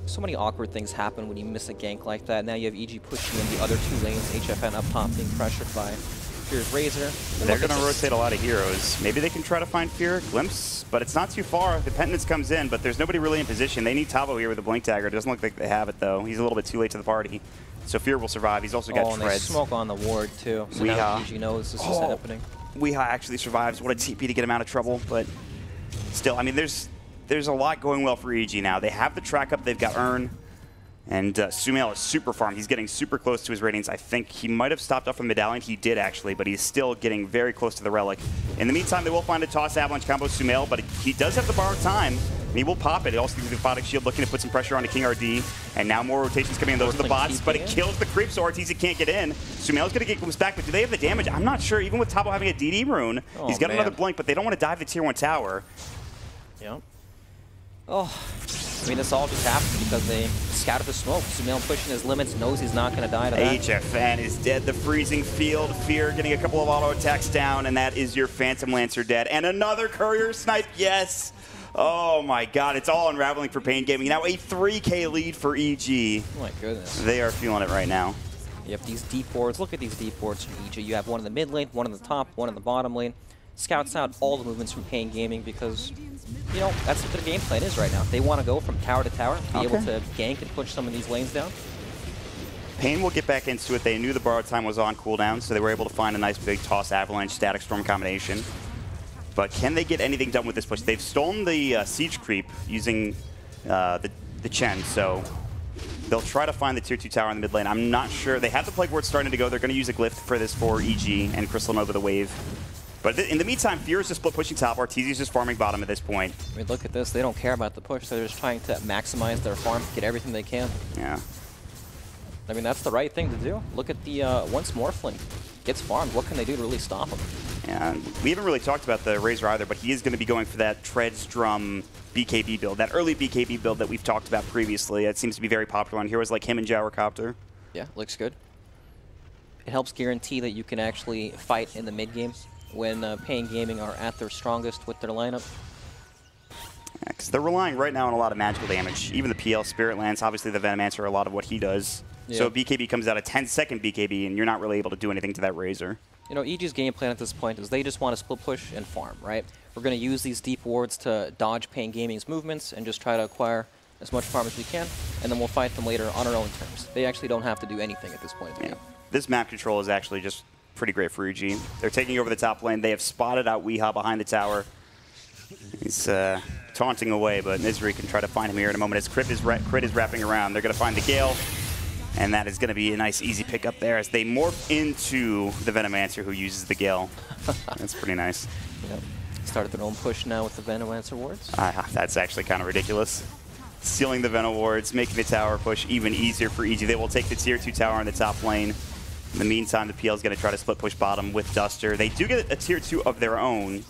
So many awkward things happen when you miss a gank like that. Now you have EG pushing in the other 2 lanes, HFN up top being pressured by Fear's Razor. They're going to rotate a lot of heroes. Maybe they can try to find Fear, Glimpse, but it's not too far. The Penitence comes in, but there's nobody really in position. They need Tavo here with a Blink Dagger. It doesn't look like they have it, though. He's a little bit too late to the party. So Fear will survive. He's also got and Treads. they smoke on the ward, too. So now EG knows this is happening. Weehaw actually survives. What a TP to get him out of trouble, but still, I mean, there's a lot going well for EG now. They have the track up. They've got Urn. And Sumail is super farmed. He's getting super close to his ratings. I think he might have stopped off from Medallion. He did, actually, but he's still getting very close to the Relic. In the meantime, they will find a Toss Avalanche combo Sumail, but he does have the borrowed time, and he will pop it. It also gives the Aphotic Shield, looking to put some pressure onto King RD. And now more rotations coming in. Those are the bots, but it kills the creep, so RTZ can't get in. Sumail's going to get glimpsed back, but do they have the damage? I'm not sure. Even with Tavo having a DD rune, he's got another Blink, but they don't want to dive the Tier 1 tower. Yep. Oh, I mean, this all just happened because they scouted the smoke. Sumail pushing his limits, knows he's not going to die to that. HFN is dead. The freezing field. Fear getting a couple of auto attacks down, and that is your Phantom Lancer dead. And another courier snipe. Yes. Oh my God, it's all unraveling for Pain Gaming. Now a 3K lead for EG. Oh my goodness. They are feeling it right now. You have these deep wards. Look at these deep wards from EG. You have one in the mid lane, one in the top, one in the bottom lane. Scouts out all the movements from Pain Gaming because, you know, that's what their game plan is right now. They want to go from tower to tower, be able to gank and push some of these lanes down. Pain will get back into it. They knew the borrowed time was on cooldown, so they were able to find a nice big Toss Avalanche Static Storm combination. But can they get anything done with this push? They've stolen the Siege Creep using the Chen, so they'll try to find the Tier 2 tower in the mid lane. I'm not sure. They have the Plague Ward starting to go. They're going to use a Glyph for this for EG and Crystal Nova the wave. But in the meantime, Fear is just split pushing top. RTZ is just farming bottom at this point. I mean, look at this. They don't care about the push. They're just trying to maximize their farm, get everything they can. Yeah. I mean, that's the right thing to do. Look at the once Morphling gets farmed, what can they do to really stop him? Yeah, we haven't really talked about the Razor either, but he is going to be going for that Treads Drum BKB build, that early BKB build that we've talked about previously. It seems to be very popular on heroes like him and Gyrocopter. Yeah, looks good. It helps guarantee that you can actually fight in the mid game when Pain Gaming are at their strongest with their lineup. Yeah, because they're relying right now on a lot of magical damage. Even the PL Spirit Lance, obviously the Venomancer, a lot of what he does. Yeah. So BKB comes out a 10-second BKB, and you're not really able to do anything to that Razor. You know, EG's game plan at this point is they just want to split push and farm, right? We're going to use these deep wards to dodge Pain Gaming's movements and just try to acquire as much farm as we can, and then we'll fight them later on our own terms. They actually don't have to do anything at this point in the game. This map control is actually just pretty great for EG. They're taking over the top lane. They have spotted out Weehaw behind the tower. He's taunting away, but Misery can try to find him here in a moment as Crit is wrapping around. They're going to find the Gale. And that is going to be a nice, easy pickup there as they morph into the Venomancer who uses the Gale. That's pretty nice. Yep. Started their own push now with the Venomancer wards. That's actually kind of ridiculous. Sealing the Venom wards, making the tower push even easier for EG. They will take the tier 2 tower in the top lane. In the meantime, the PL is going to try to split push bottom with Duster. They do get a tier 2 of their own,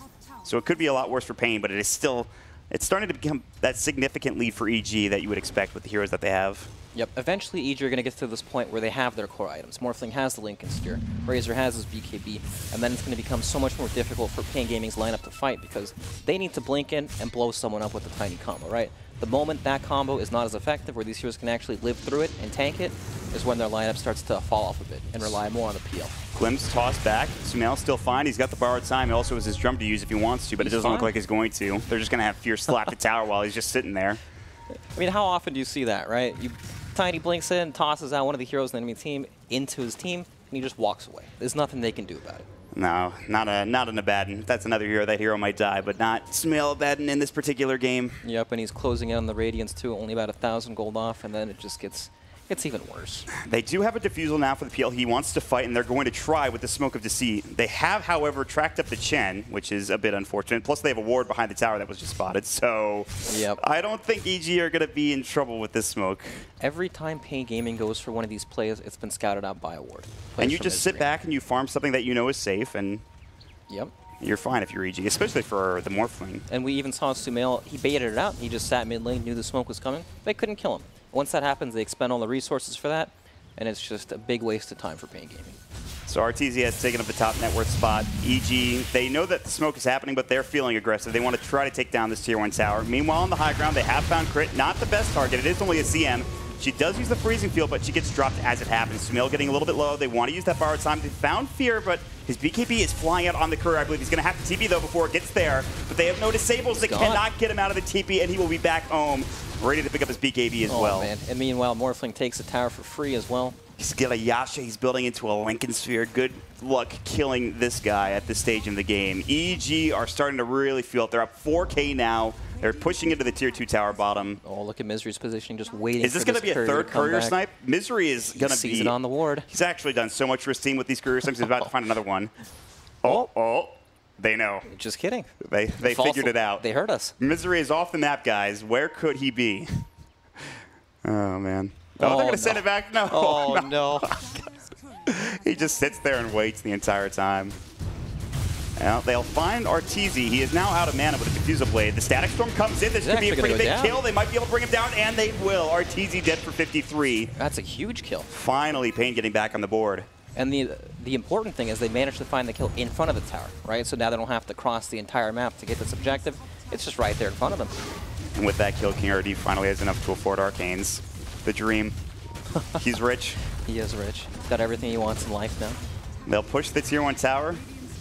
so it could be a lot worse for Pain, but it is still, it's starting to become that significant lead for EG that you would expect with the heroes that they have. Yep, eventually EG are going to get to this point where they have their core items. Morphling has the Lincoln Sphere, Razor has his BKB, and then it's going to become so much more difficult for Pain Gaming's lineup to fight because they need to blink in and blow someone up with a tiny combo, right? The moment that combo is not as effective, where these heroes can actually live through it and tank it, is when their lineup starts to fall off a bit and rely more on the PL. Glimpse tossed back. Sumail's still fine. He's got the borrowed time. He also has his drum to use if he wants to, but it doesn't look like he's going to. They're just going to have Fierce slap the tower while he's just sitting there. I mean, how often do you see that, right? Tiny blinks in, tosses out one of the heroes in the enemy team into his team, and he just walks away. There's nothing they can do about it. No, not an Abaddon. If that's another hero, that hero might die, but not Sumail Abaddon in this particular game. Yep, and he's closing in on the Radiance too, only about 1,000 gold off, and then it just gets even worse. They do have a defusal now for the PL. He wants to fight, and they're going to try with the Smoke of Deceit. They have, however, tracked up the Chen, which is a bit unfortunate. Plus, they have a ward behind the tower that was just spotted, so yep. I don't think EG are going to be in trouble with this smoke. Every time Pain Gaming goes for one of these plays, it's been scouted out by a ward. And you just sit back and you farm something that you know is safe, and yep, you're fine if you're EG, especially for the Morphling. And we even saw Sumail, he baited it out. He just sat mid lane, knew the smoke was coming. They couldn't kill him. Once that happens, they expend all the resources for that, and it's just a big waste of time for Pain Gaming. So RTZ has taken up the top net worth spot. EG, they know that the smoke is happening, but they're feeling aggressive. They want to try to take down this tier 1 tower. Meanwhile, on the high ground, they have found Crit. Not the best target. It is only a CM. She does use the freezing field, but she gets dropped as it happens. Sumail getting a little bit low. They want to use that borrowed time. They found Fear, but his BKB is flying out on the courier. I believe he's going to have to TP, though, before it gets there. But they have no disables that cannot get him out of the TP, and he will be back home, ready to pick up his BKB as well. Man. And meanwhile, Morphling takes the tower for free as well. He's got a Yasha he's building into a Lincoln Sphere. Good luck killing this guy at this stage in the game. EG are starting to really feel it. They're up 4K now. They're pushing into the tier 2 tower bottom. Oh, look at Misery's positioning, just waiting for Is this going to be a third courier snipe? Misery is going to be... Sees it on the ward. He's actually done so much for his team with these courier snipes. He's about to find another one. Oh, they know. Just kidding. They figured it out. They heard us. Misery is off the map, guys. Where could he be? Oh, man. Oh, they're going to send it back? No. Oh, no. He just sits there and waits the entire time. Well, they'll find RTZ. He is now out of mana with a Diffusal Blade. The Static Storm comes in. This could be a pretty big kill. They might be able to bring him down, and they will. RTZ dead for 53. That's a huge kill. Finally, Pain getting back on the board. And the important thing is they managed to find the kill in front of the tower, right? So now they don't have to cross the entire map to get this objective. It's just right there in front of them. And with that kill, King RD finally has enough to afford Arcanes. The dream. He's rich. He is rich. He's got everything he wants in life now. They'll push the tier 1 tower.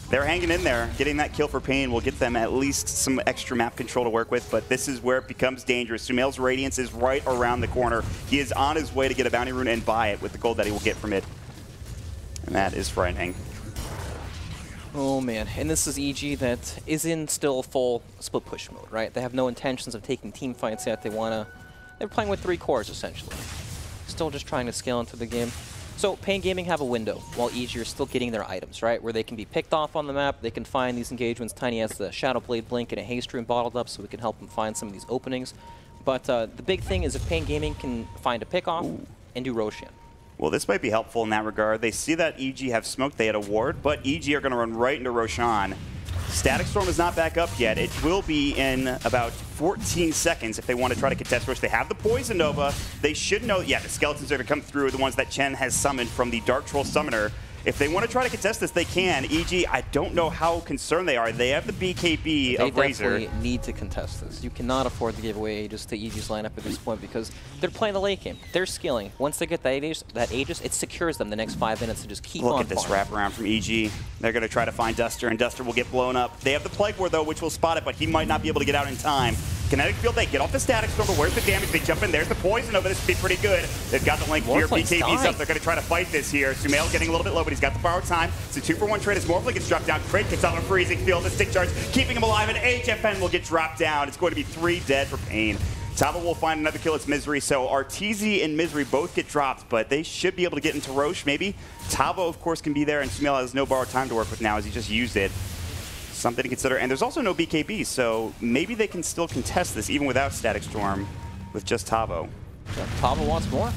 They're hanging in there. Getting that kill for Pain will get them at least some extra map control to work with, but this is where it becomes dangerous. Sumail's Radiance is right around the corner. He is on his way to get a bounty rune and buy it with the gold that he will get from it. And that is frightening. Oh man, and this is EG that is in still full split push mode, right? They have no intentions of taking team fights yet. They're playing with 3 cores essentially. Still just trying to scale into the game. So Pain Gaming have a window while EG are still getting their items, right? Where they can be picked off on the map, they can find these engagements. Tiny has the Shadow Blade Blink and a Haste Rune bottled up so we can help them find some of these openings. But the big thing is if Pain Gaming can find a pick off and do Roshan. Well, this might be helpful in that regard. They see that EG have smoked. They had a ward, but EG are going to run right into Roshan. Static Storm is not back up yet. It will be in about 14 seconds if they want to try to contest Rosh. They have the Poison Nova. They should know, yeah, the skeletons are going to come through, the ones that Chen has summoned from the Dark Troll Summoner. If they want to try to contest this, they can. EG, I don't know how concerned they are. They have the BKB of Razor. They definitely need to contest this. You cannot afford to give away Aegis to EG's lineup at this point because they're playing the late game. They're scaling. Once they get that Aegis, it secures them the next 5 minutes to just keep on Look at this wraparound from EG. They're going to try to find Duster, and Duster will get blown up. They have the Plague Ward, though, which will spot it, but he might not be able to get out in time. Kinetic Field, they get off the Static Storm, but where's the damage? They jump in. There's the Poison Over. This would be pretty good. They've got the Link here. BKB's up. They're going to try to fight this here. Sumail getting a little bit low, but he's got the borrowed time. It's a 2-for-1 trade as Morphling gets dropped down. Crit gets out of a freezing field. The stick charge keeping him alive, and HFN will get dropped down. It's going to be 3 dead for Pain. Tavo will find another kill. It's Misery. So Arteezy and Misery both get dropped, but they should be able to get into Roche, maybe. Tavo, of course, can be there, and Sumail has no borrowed time to work with now as he just used it. Something to consider. And there's also no BKB, so maybe they can still contest this even without Static Storm with just Tavo. Yeah, Tavo wants more.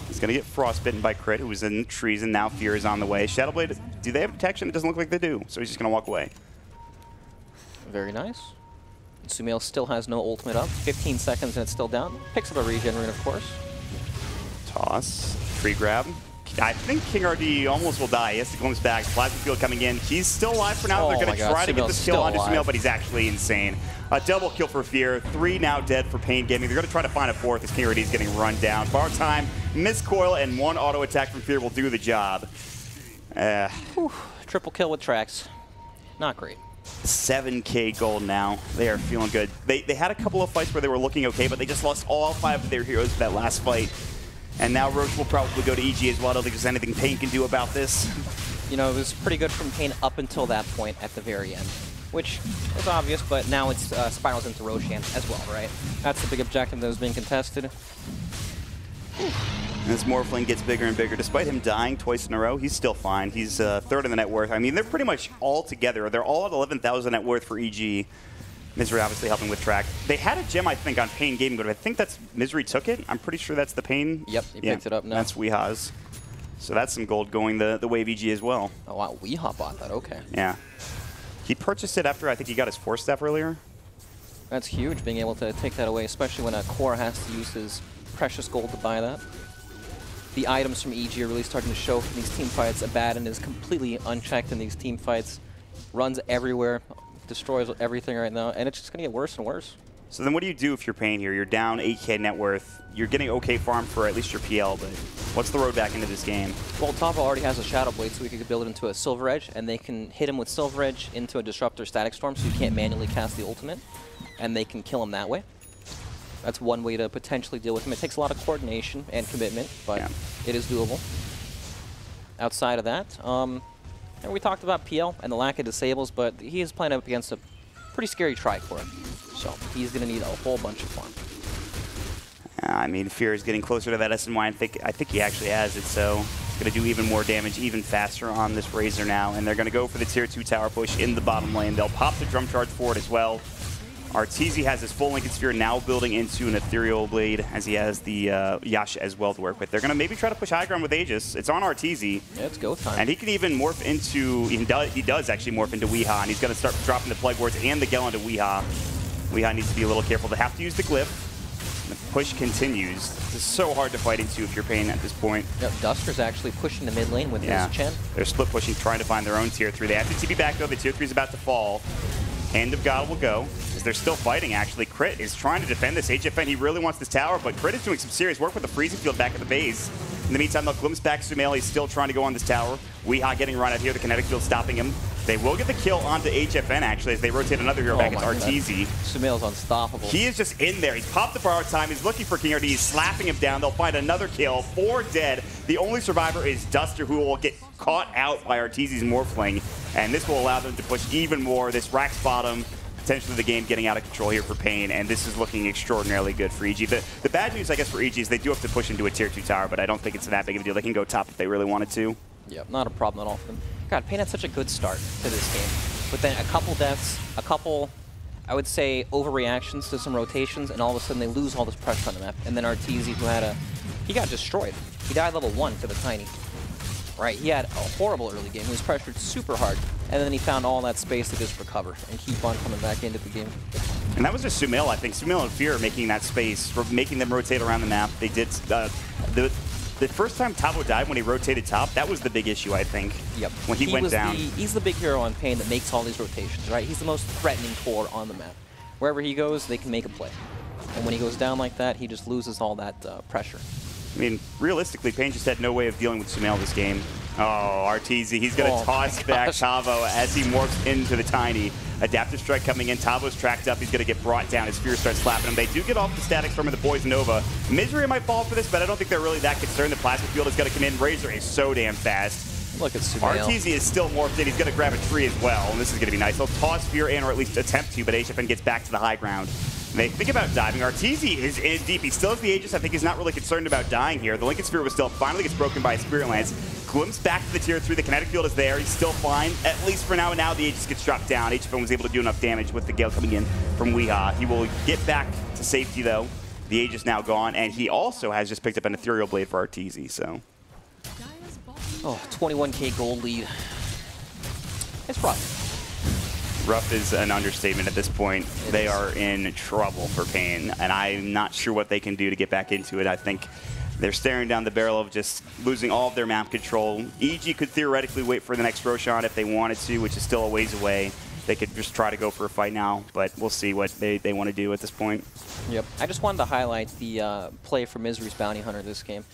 He's going to get frostbitten by Crit, who was in the trees, and now Fear is on the way. Shadowblade, do they have protection? It doesn't look like they do, so he's just going to walk away. Very nice. Sumail still has no ultimate up. 15 seconds and it's still down. Picks up a regen rune, of course. Toss. Tree grab. I think King RD almost will die. He has to glimpse back. Plasma Field coming in. He's still alive for now. Oh, they're going to try to get this kill onto alive. Sumail, but he's actually insane. A double kill for Fear. 3 now dead for Pain Gaming. They're going to try to find a 4th as King RD is getting run down. Bar time, miscoil, and 1 auto attack from Fear will do the job. Triple kill with Trax. Not great. 7K gold now. They are feeling good. They had a couple of fights where they were looking okay, but they just lost all 5 of their heroes for that last fight. And now Roche will probably go to EG as well. I don't think there's anything Pain can do about this. You know, it was pretty good from Pain up until that point at the very end, which is obvious, but now it's spirals into Roshan as well, right? That's the big objective that was being contested. And this Morphling gets bigger and bigger. Despite him dying twice in a row, he's still fine. He's 3rd in the net worth. I mean, they're pretty much all together. They're all at 11,000 net worth for EG. Misery obviously helping with track. They had a gem, I think, on Pain Gaming, but I think that's Misery took it. I'm pretty sure that's the Pain. Yep, he picked it up now. That's Weeha's. So that's some gold going the way of EG as well. Oh, wow. Weeha bought that. Okay. Yeah. He purchased it after I think he got his 4th staff earlier. That's huge, being able to take that away, especially when a core has to use his precious gold to buy that. The items from EG are really starting to show from these team fights. Abaddon is completely unchecked in these team fights. Runs everywhere, destroys everything right now, and it's just going to get worse and worse. So then what do you do if you're Pain here? You're down 8K net worth. You're getting okay farm for at least your PL, but what's the road back into this game? Well, Tavo already has a Shadow Blade, so we could build it into a Silver Edge, and they can hit him with Silver Edge into a Disruptor Static Storm, so you can't manually cast the ultimate, and they can kill him that way. That's one way to potentially deal with him. It takes a lot of coordination and commitment, but it is doable. Outside of that, and we talked about PL and the lack of disables, but he is playing up against a pretty scary Tricore, so he's going to need a whole bunch of farm. I mean, Fear is getting closer to that SNY. I think he actually has it, so he's going to do even more damage, even faster on this Razor now, and they're going to go for the Tier 2 tower push in the bottom lane. They'll pop the Drum Charge for it as well. Arteezy has his full Lincoln Sphere now building into an Ethereal Blade, as he has the Yash as well to work with. They're going to maybe try to push high ground with Aegis. It's on Arteezy. Yeah, it's go time. And he can even morph into, he does actually morph into Weeha, and he's going to start dropping the Plague Wards and the Gel into Weeha. Weeha needs to be a little careful. They have to use the Glyph. The push continues. This is so hard to fight into if you're Pain at this point. Yep, Duster's actually pushing the mid lane with his Chen. They're split pushing, trying to find their own Tier 3. They have to TP back though. The Tier 3 is about to fall. Hand of God will go. As they're still fighting, actually. Crit is trying to defend this HFN. He really wants this tower, but Crit is doing some serious work with the freezing field back at the base. In the meantime, they'll glimpse back Sumail. He's still trying to go on this tower. Weeha getting run out here. The kinetic field stopping him. They will get the kill onto HFN, actually, as they rotate another hero back. It's Arteezy. Sumail's unstoppable. He is just in there. He's popped the borrowed time. He's looking for King RD. He's slapping him down. They'll find another kill. 4 dead. The only survivor is Duster, who will get caught out by Arteezy's Morphling. And this will allow them to push even more. This Rax bottom, potentially the game getting out of control here for Pain, and this is looking extraordinarily good for EG. The bad news, I guess, for EG is they do have to push into a Tier 2 tower, but I don't think it's that big of a deal. They can go top if they really wanted to. Yep, not a problem at all for them. God, Pain had such a good start to this game. But then a couple deaths, a couple, I would say, overreactions to some rotations, and all of a sudden they lose all this pressure on the map. And then Arteezy, who had he got destroyed. He died level 1 to the Tiny. Right, he had a horrible early game. He was pressured super hard, and then he found all that space to just recover and keep on coming back into the game. And that was just Sumail, I think. Sumail and Fear making that space, making them rotate around the map. They did the first time Tavo died when he rotated top, that was the big issue, I think. Yep. When he went down. He's the big hero on Pain that makes all these rotations, right? He's the most threatening core on the map. Wherever he goes, they can make a play. And when he goes down like that, he just loses all that pressure. I mean, realistically, Pain just had no way of dealing with Sumail this game. Oh, Arteezy, he's going to toss back Tavo as he morphs into the Tiny. Adaptive Strike coming in. Tavo's tracked up. He's going to get brought down as Fear starts slapping him. They do get off the Static Storm and the Poison Nova. Misery might fall for this, but I don't think they're really that concerned. The Plasma Field is going to come in. Razor is so damn fast. Look at Sumail. RTZ is still morphed in. He's going to grab a tree as well, and this is going to be nice. He'll toss Fear in, or at least attempt to, but HFN gets back to the high ground. They think about diving. RTZ is in deep. He still has the Aegis. I think he's not really concerned about dying here. The Lincoln Sphere was still finally gets broken by a Spirit Lance. Glimpse back to the tier 3. The kinetic field is there. He's still fine, at least for now. And now the Aegis gets dropped down. HFN was able to do enough damage with the Gale coming in from Weehaw. He will get back to safety, though. The Aegis now gone, and he also has just picked up an Ethereal Blade for RTZ, so. Oh, 21k gold lead. It's rough. Rough is an understatement at this point. They are in trouble for Pain, and I'm not sure what they can do to get back into it. I think they're staring down the barrel of just losing all of their map control. EG could theoretically wait for the next Roshan if they wanted to, which is still a ways away. They could just try to go for a fight now, but we'll see what they want to do at this point. Yep. I just wanted to highlight the play for Misery's Bounty Hunter this game.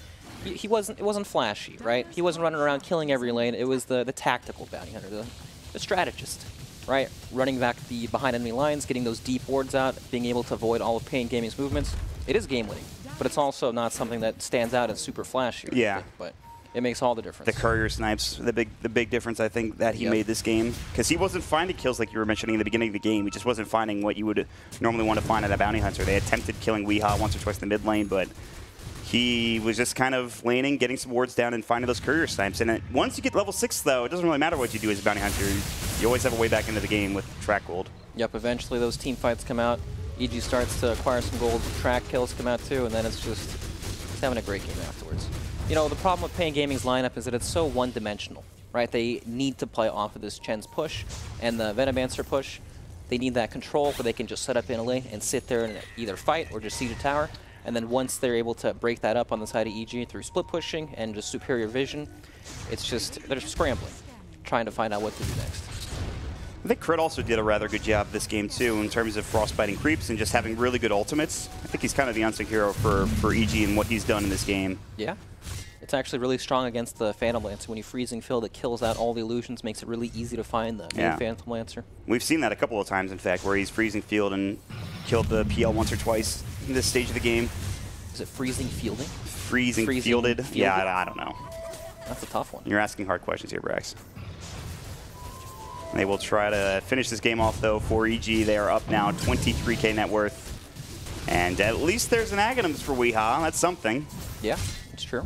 It wasn't flashy, right? He wasn't running around killing every lane. It was the tactical Bounty Hunter, the strategist, right? Running back behind enemy lines, getting those deep wards out, being able to avoid all of Pain Gaming's movements. It is game-winning, but it's also not something that stands out as super flashy. Yeah. But it makes all the difference. The courier snipes, the big difference I think that he made this game, because he wasn't finding kills like you were mentioning in the beginning of the game. He just wasn't finding what you would normally want to find at a Bounty Hunter. They attempted killing Weehaw once or twice in the mid lane, but he was just kind of laning, getting some wards down, and finding those courier snipes. And once you get level 6, though, it doesn't really matter what you do as a Bounty Hunter. You always have a way back into the game with track gold. Yep, eventually those team fights come out. EG starts to acquire some gold, track kills come out too, and then it's just having a great game afterwards. You know, the problem with Pain Gaming's lineup is that it's so one-dimensional, right? They need to play off of this Chen's push and the Venomancer push. They need that control where they can just set up in a lane and sit there and either fight or just siege a tower. And then once they're able to break that up on the side of EG through split pushing and just superior vision, it's just, they're scrambling, trying to find out what to do next. I think Crit also did a rather good job this game, too, in terms of frostbiting creeps and just having really good ultimates. I think he's kind of the unsung hero for EG and what he's done in this game. Yeah. It's actually really strong against the Phantom Lancer. When you freezing field, it kills out all the illusions, makes it really easy to find the main Phantom Lancer. We've seen that a couple of times, in fact, where he's freezing field and killed the PL once or twice in this stage of the game. Is it freezing fielding? Freezing fielded? Yeah, I don't know. That's a tough one. You're asking hard questions here, Brax. They will try to finish this game off, though, for EG. They are up now, 23k net worth. And at least there's an Aghanims for Weehaw. That's something. Yeah, it's true.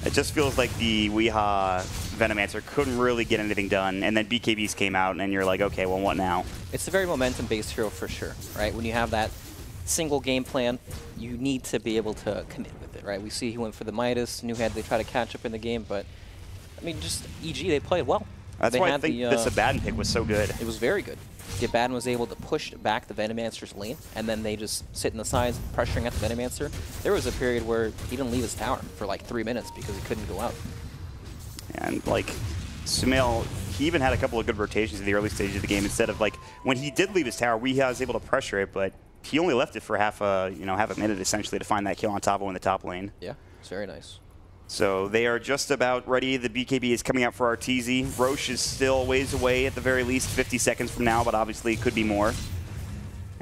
It just feels like the Weehaw Venomancer couldn't really get anything done, and then BKBs came out, and you're like, okay, well, what now? It's a very momentum-based hero for sure, right? When you have that single game plan, you need to be able to commit with it, right? We see he went for the Midas, Newhead, they try to catch up in the game, but, I mean, just EG, they played well. That's why I think this Abaddon pick was so good. It was very good. The Abaddon was able to push back the Venomancer's lane, and then they just sit in the sides, pressuring at the Venomancer. There was a period where he didn't leave his tower for like 3 minutes because he couldn't go out. And like, Sumail, he even had a couple of good rotations in the early stages of the game. Instead of like, when he did leave his tower, Weehaw was able to pressure it, but he only left it for half a minute essentially to find that kill on Tavo in the top lane. Yeah, it's very nice. So they are just about ready. The BKB is coming out for RTZ. Roche is still ways away, at the very least 50 seconds from now, but obviously it could be more.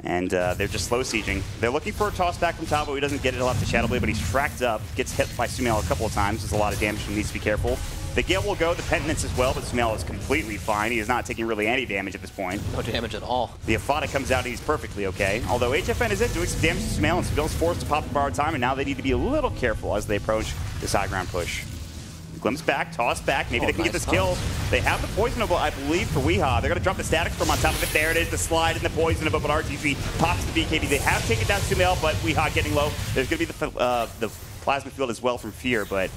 And they're just slow sieging. They're looking for a toss back from Tavo. He doesn't get it. He'll have to Shadow Blade, but he's tracked up. Gets hit by Sumail a couple of times. There's a lot of damage and needs to be careful. The Gale will go, the Penitence as well, but Sumail is completely fine. He is not taking really any damage at this point. No damage at all. The Afada comes out and he's perfectly okay. Although HFN is doing some damage to Sumail, and Sumail's forced to pop the borrowed time, and now they need to be a little careful as they approach this high ground push. Glimpse back, toss back, maybe they can get this kill. They have the Poisonable, I believe, for Weehaw. They're going to drop the Static from on top of it. There it is, the slide and the Poisonable, but RTZ pops the BKB. They have taken down Sumail, but Weehaw getting low. There's going to be the Plasma Field as well from Fear, but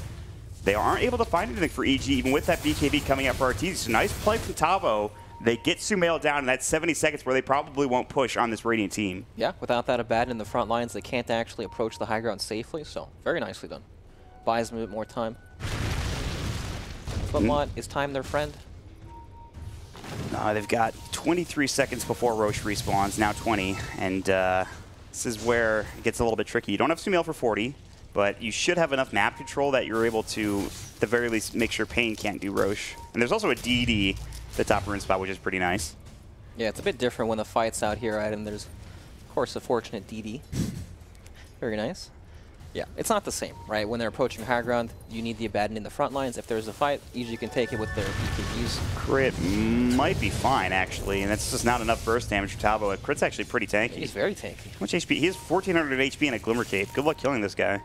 they aren't able to find anything for EG, even with that BKB coming out for RTZ. So nice play from Tavo. They get Sumail down in that 70 seconds where they probably won't push on this Radiant team. Yeah, without that Abaddon in the front lines, they can't actually approach the high ground safely, so very nicely done. Buys them a bit more time. But what, is time their friend? They've got 23 seconds before Roche respawns, now 20, and this is where it gets a little bit tricky. You don't have Sumail for 40, but you should have enough map control that you're able to, at the very least, make sure Pain can't do Roche. And there's also a DD, the top rune spot, which is pretty nice. Yeah, it's a bit different when the fight's out here, right? And there's, of course, a fortunate DD. Very nice. Yeah, it's not the same, right? When they're approaching high ground, you need the Abaddon in the front lines. If there's a fight, EG can take it with their EKUs. Crit might be fine, actually, and that's just not enough burst damage for Tavo. Crit's actually pretty tanky. He's very tanky. How much HP? He has 1,400 HP and a Glimmer Cape. Good luck killing this guy.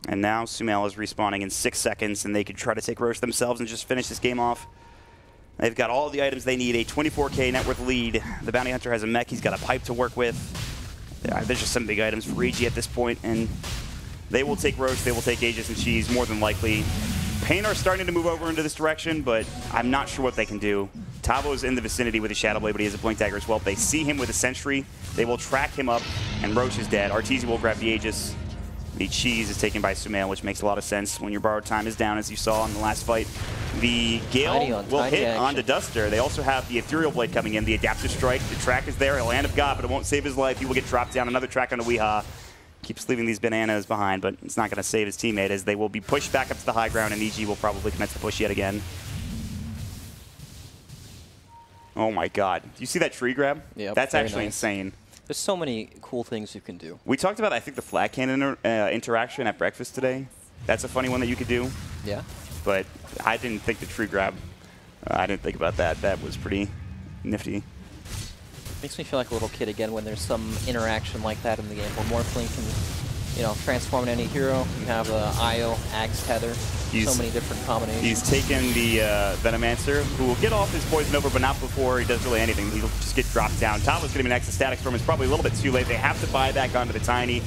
And now Sumail is respawning in 6 seconds, and they could try to take Roche themselves and just finish this game off. They've got all the items they need, a 24k net worth lead. The Bounty Hunter has a mech, he's got a pipe to work with. There's just some big items for EG at this point, and they will take Roche, they will take Aegis and Cheese, more than likely. Pain are starting to move over into this direction, but I'm not sure what they can do. Tavo's in the vicinity with a Shadow Blade, but he has a Blink Dagger as well. If they see him with a Sentry, they will track him up, and Roche is dead. Arteezy will grab the Aegis. The Cheese is taken by Sumail, which makes a lot of sense when your borrowed time is down, as you saw in the last fight. The Gale will hit onto Duster. They also have the Ethereal Blade coming in, the Adaptive Strike. The track is there, a Land of God, but it won't save his life. He will get dropped down. Another track onto Weehaw. Keeps leaving these bananas behind, but it's not going to save his teammate, as they will be pushed back up to the high ground, and EG will probably commence the push yet again. Oh my god. Do you see that tree grab? Yeah, that's actually insane. There's so many cool things you can do. We talked about, I think, the flag cannon interaction at breakfast today. That's a funny one that you could do. Yeah. But I didn't think the tree grab, I didn't think about that. That was pretty nifty. Makes me feel like a little kid again when there's some interaction like that in the game where Morphling can, you know, transform in any hero. You have IO, Axe, Tether, so many different combinations. He's taken the Venomancer, who will get off his Poison Over, but not before he does really anything. He'll just get dropped down. Tavo's getting an extra static storm. It's probably a little bit too late. They have to buy back onto the Tiny.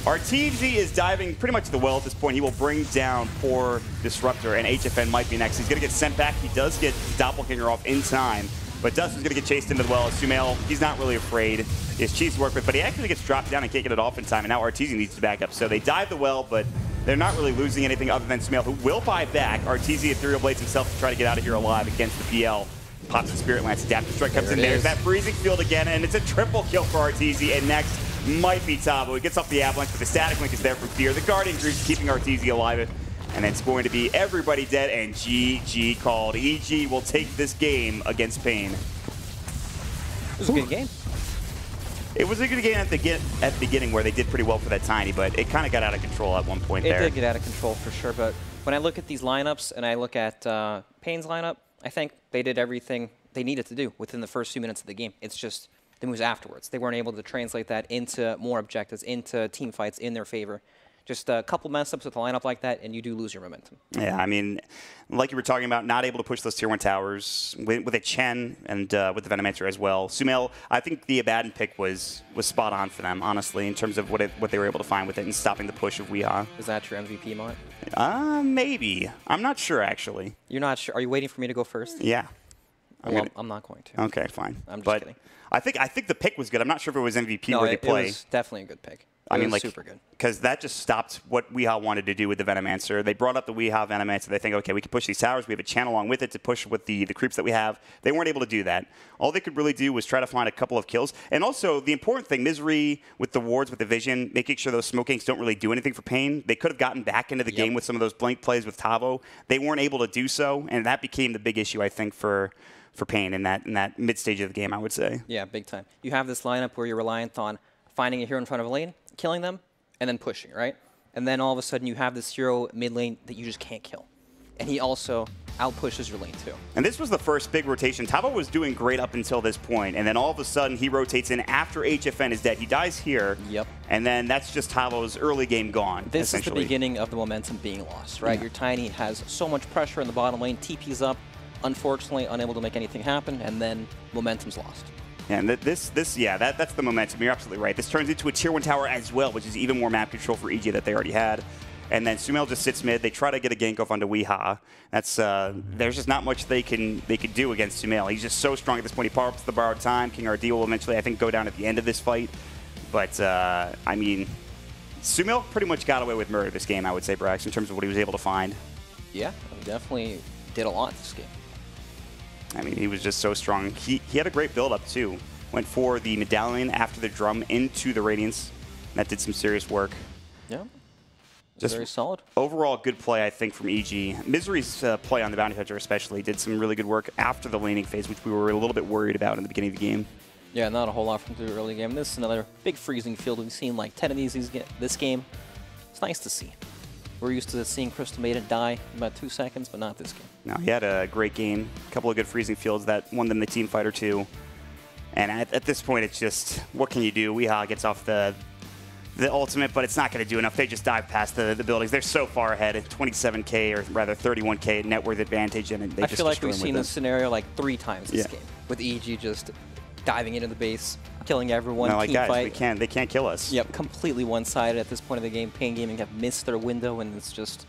Arteezy is diving pretty much to the well at this point. He will bring down poor Disruptor, and HFN might be next. He's going to get sent back. He does get Doppelganger off in time, but Duster's going to get chased into the well. Sumail, he's not really afraid. He has Cheese to work with, but he actually gets dropped down and can't get it off in time, and now Arteezy needs to back up. So they dive the well, but they're not really losing anything other than Sumail, who will buy back. Arteezy Ethereal Blades himself to try to get out of here alive against the PL. Pops the Spirit Lance. Adaptive Strike comes in. There's that freezing field again, and it's a triple kill for Arteezy, and next might be Tavo. He gets off the Avalanche, but the Static Link is there from Fear. The Guardian Dream is keeping Arteezy alive, and it's going to be everybody dead, and GG called. EG will take this game against Pain. It was a good game. It was a good game at the beginning where they did pretty well for that Tiny, but it kind of got out of control at one point there. It did get out of control for sure, but when I look at these lineups and I look at Pain's lineup, I think they did everything they needed to do within the first few minutes of the game. It's just the moves afterwards. They weren't able to translate that into more objectives, into team fights in their favor. Just a couple mess-ups with a lineup like that, and you do lose your momentum. Yeah, I mean, like you were talking about, not able to push those Tier 1 towers with a Chen and with the Venomancer as well. Sumail, I think the Abaddon pick was spot on for them, honestly, in terms of what they were able to find with it and stopping the push of Weehaw. Is that your MVP, Mont? Maybe. I'm not sure, actually. You're not sure? Are you waiting for me to go first? Yeah. I'm not going to. Okay, fine. I'm just kidding. I think the pick was good. I'm not sure if it was MVP no, worthy play. It was definitely a good pick. I mean, like, super good. Because that just stopped what Weehaw wanted to do with the Venomancer. They brought up the Weehaw Venomancer. They think, okay, we can push these towers. We have a channel along with it to push with the creeps that we have. They weren't able to do that. All they could really do was try to find a couple of kills. And also, the important thing, Misery with the wards, with the vision, making sure those smoke ganks don't really do anything for Pain. They could have gotten back into the game with some of those blink plays with Tavo. They weren't able to do so, and that became the big issue, I think, for Pain in that mid-stage of the game, I would say. Yeah, big time. You have this lineup where you're reliant on finding a hero in front of a lane, killing them, and then pushing, right? And then all of a sudden you have this hero mid lane that you just can't kill. And he also outpushes your lane too. And this was the first big rotation. Tavo was doing great up until this point, and then all of a sudden he rotates in after HFN is dead. He dies here, and then that's just Tavo's early game gone, This is the beginning of the momentum being lost, right? Yeah. Your Tiny has so much pressure in the bottom lane, TP's up, unfortunately unable to make anything happen, and then momentum's lost. Yeah, and that's the momentum. You're absolutely right. This turns into a Tier 1 tower as well, which is even more map control for EG that they already had. And then Sumail just sits mid. They try to get a gank off onto Weehaw. That's there's just not much they could do against Sumail. He's just so strong at this point. He power ups the borrowed time. King RD will eventually, I think, go down at the end of this fight. But I mean, Sumail pretty much got away with murder this game, I would say, Brax, in terms of what he was able to find. Yeah, he definitely did a lot this game. I mean, he was just so strong. He had a great build-up, too. Went for the Medallion after the drum into the Radiance. That did some serious work. Yeah. Just very solid. Overall, good play, I think, from EG. Misery's play on the Bounty Hunter especially did some really good work after the laning phase, which we were a little bit worried about in the beginning of the game. Yeah, not a whole lot from the early game. This is another big freezing field. We've seen like 10 of these this game. It's nice to see. We're used to seeing Crystal Maiden die in about 2 seconds, but not this game. No, he had a great game. A couple of good freezing fields that won them the team fight or two. And at this point, it's just, what can you do? Weehaw gets off the ultimate, but it's not going to do enough. They just dive past the buildings. They're so far ahead, 27K or rather 31K net worth advantage, and they I just feel like we've destroy seen them this scenario like 3 times this Yeah. game, with EG just diving into the base, killing everyone, No, like, team guys, fight. they can't kill us. Yep, completely one-sided at this point of the game. Pain Gaming have missed their window, and it's just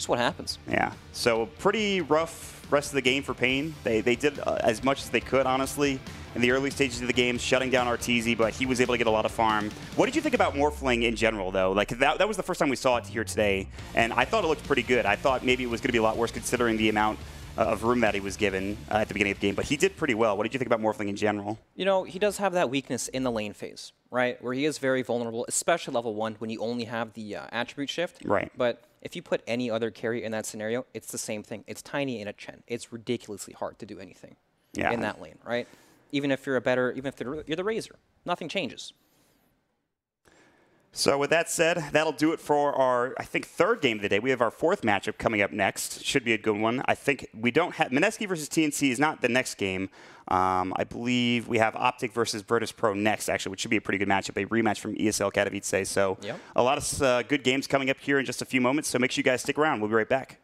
what happens. Yeah, so pretty rough rest of the game for Pain. They did as much as they could, honestly, in the early stages of the game, shutting down Arteezy, but he was able to get a lot of farm. What did you think about Morphling in general, though? Like, that was the first time we saw it here today, and I thought it looked pretty good. I thought maybe it was going to be a lot worse considering the amount of room that he was given at the beginning of the game, but he did pretty well. What did you think about Morphling in general? You know, he does have that weakness in the lane phase, right? Where he is very vulnerable, especially level 1 when you only have the attribute shift. Right. But if you put any other carry in that scenario, it's the same thing. It's Tiny and a Chen. It's ridiculously hard to do anything in that lane, right? Even if you're you're the Razor, nothing changes. So with that said, that'll do it for our, I think, 3rd game of the day. We have our 4th matchup coming up next. Should be a good one. I think we don't have Mineski versus TNC is not the next game. I believe we have Optic versus Virtus Pro next, actually, which should be a pretty good matchup, a rematch from ESL Katowice. So a lot of good games coming up here in just a few moments. So make sure you guys stick around. We'll be right back.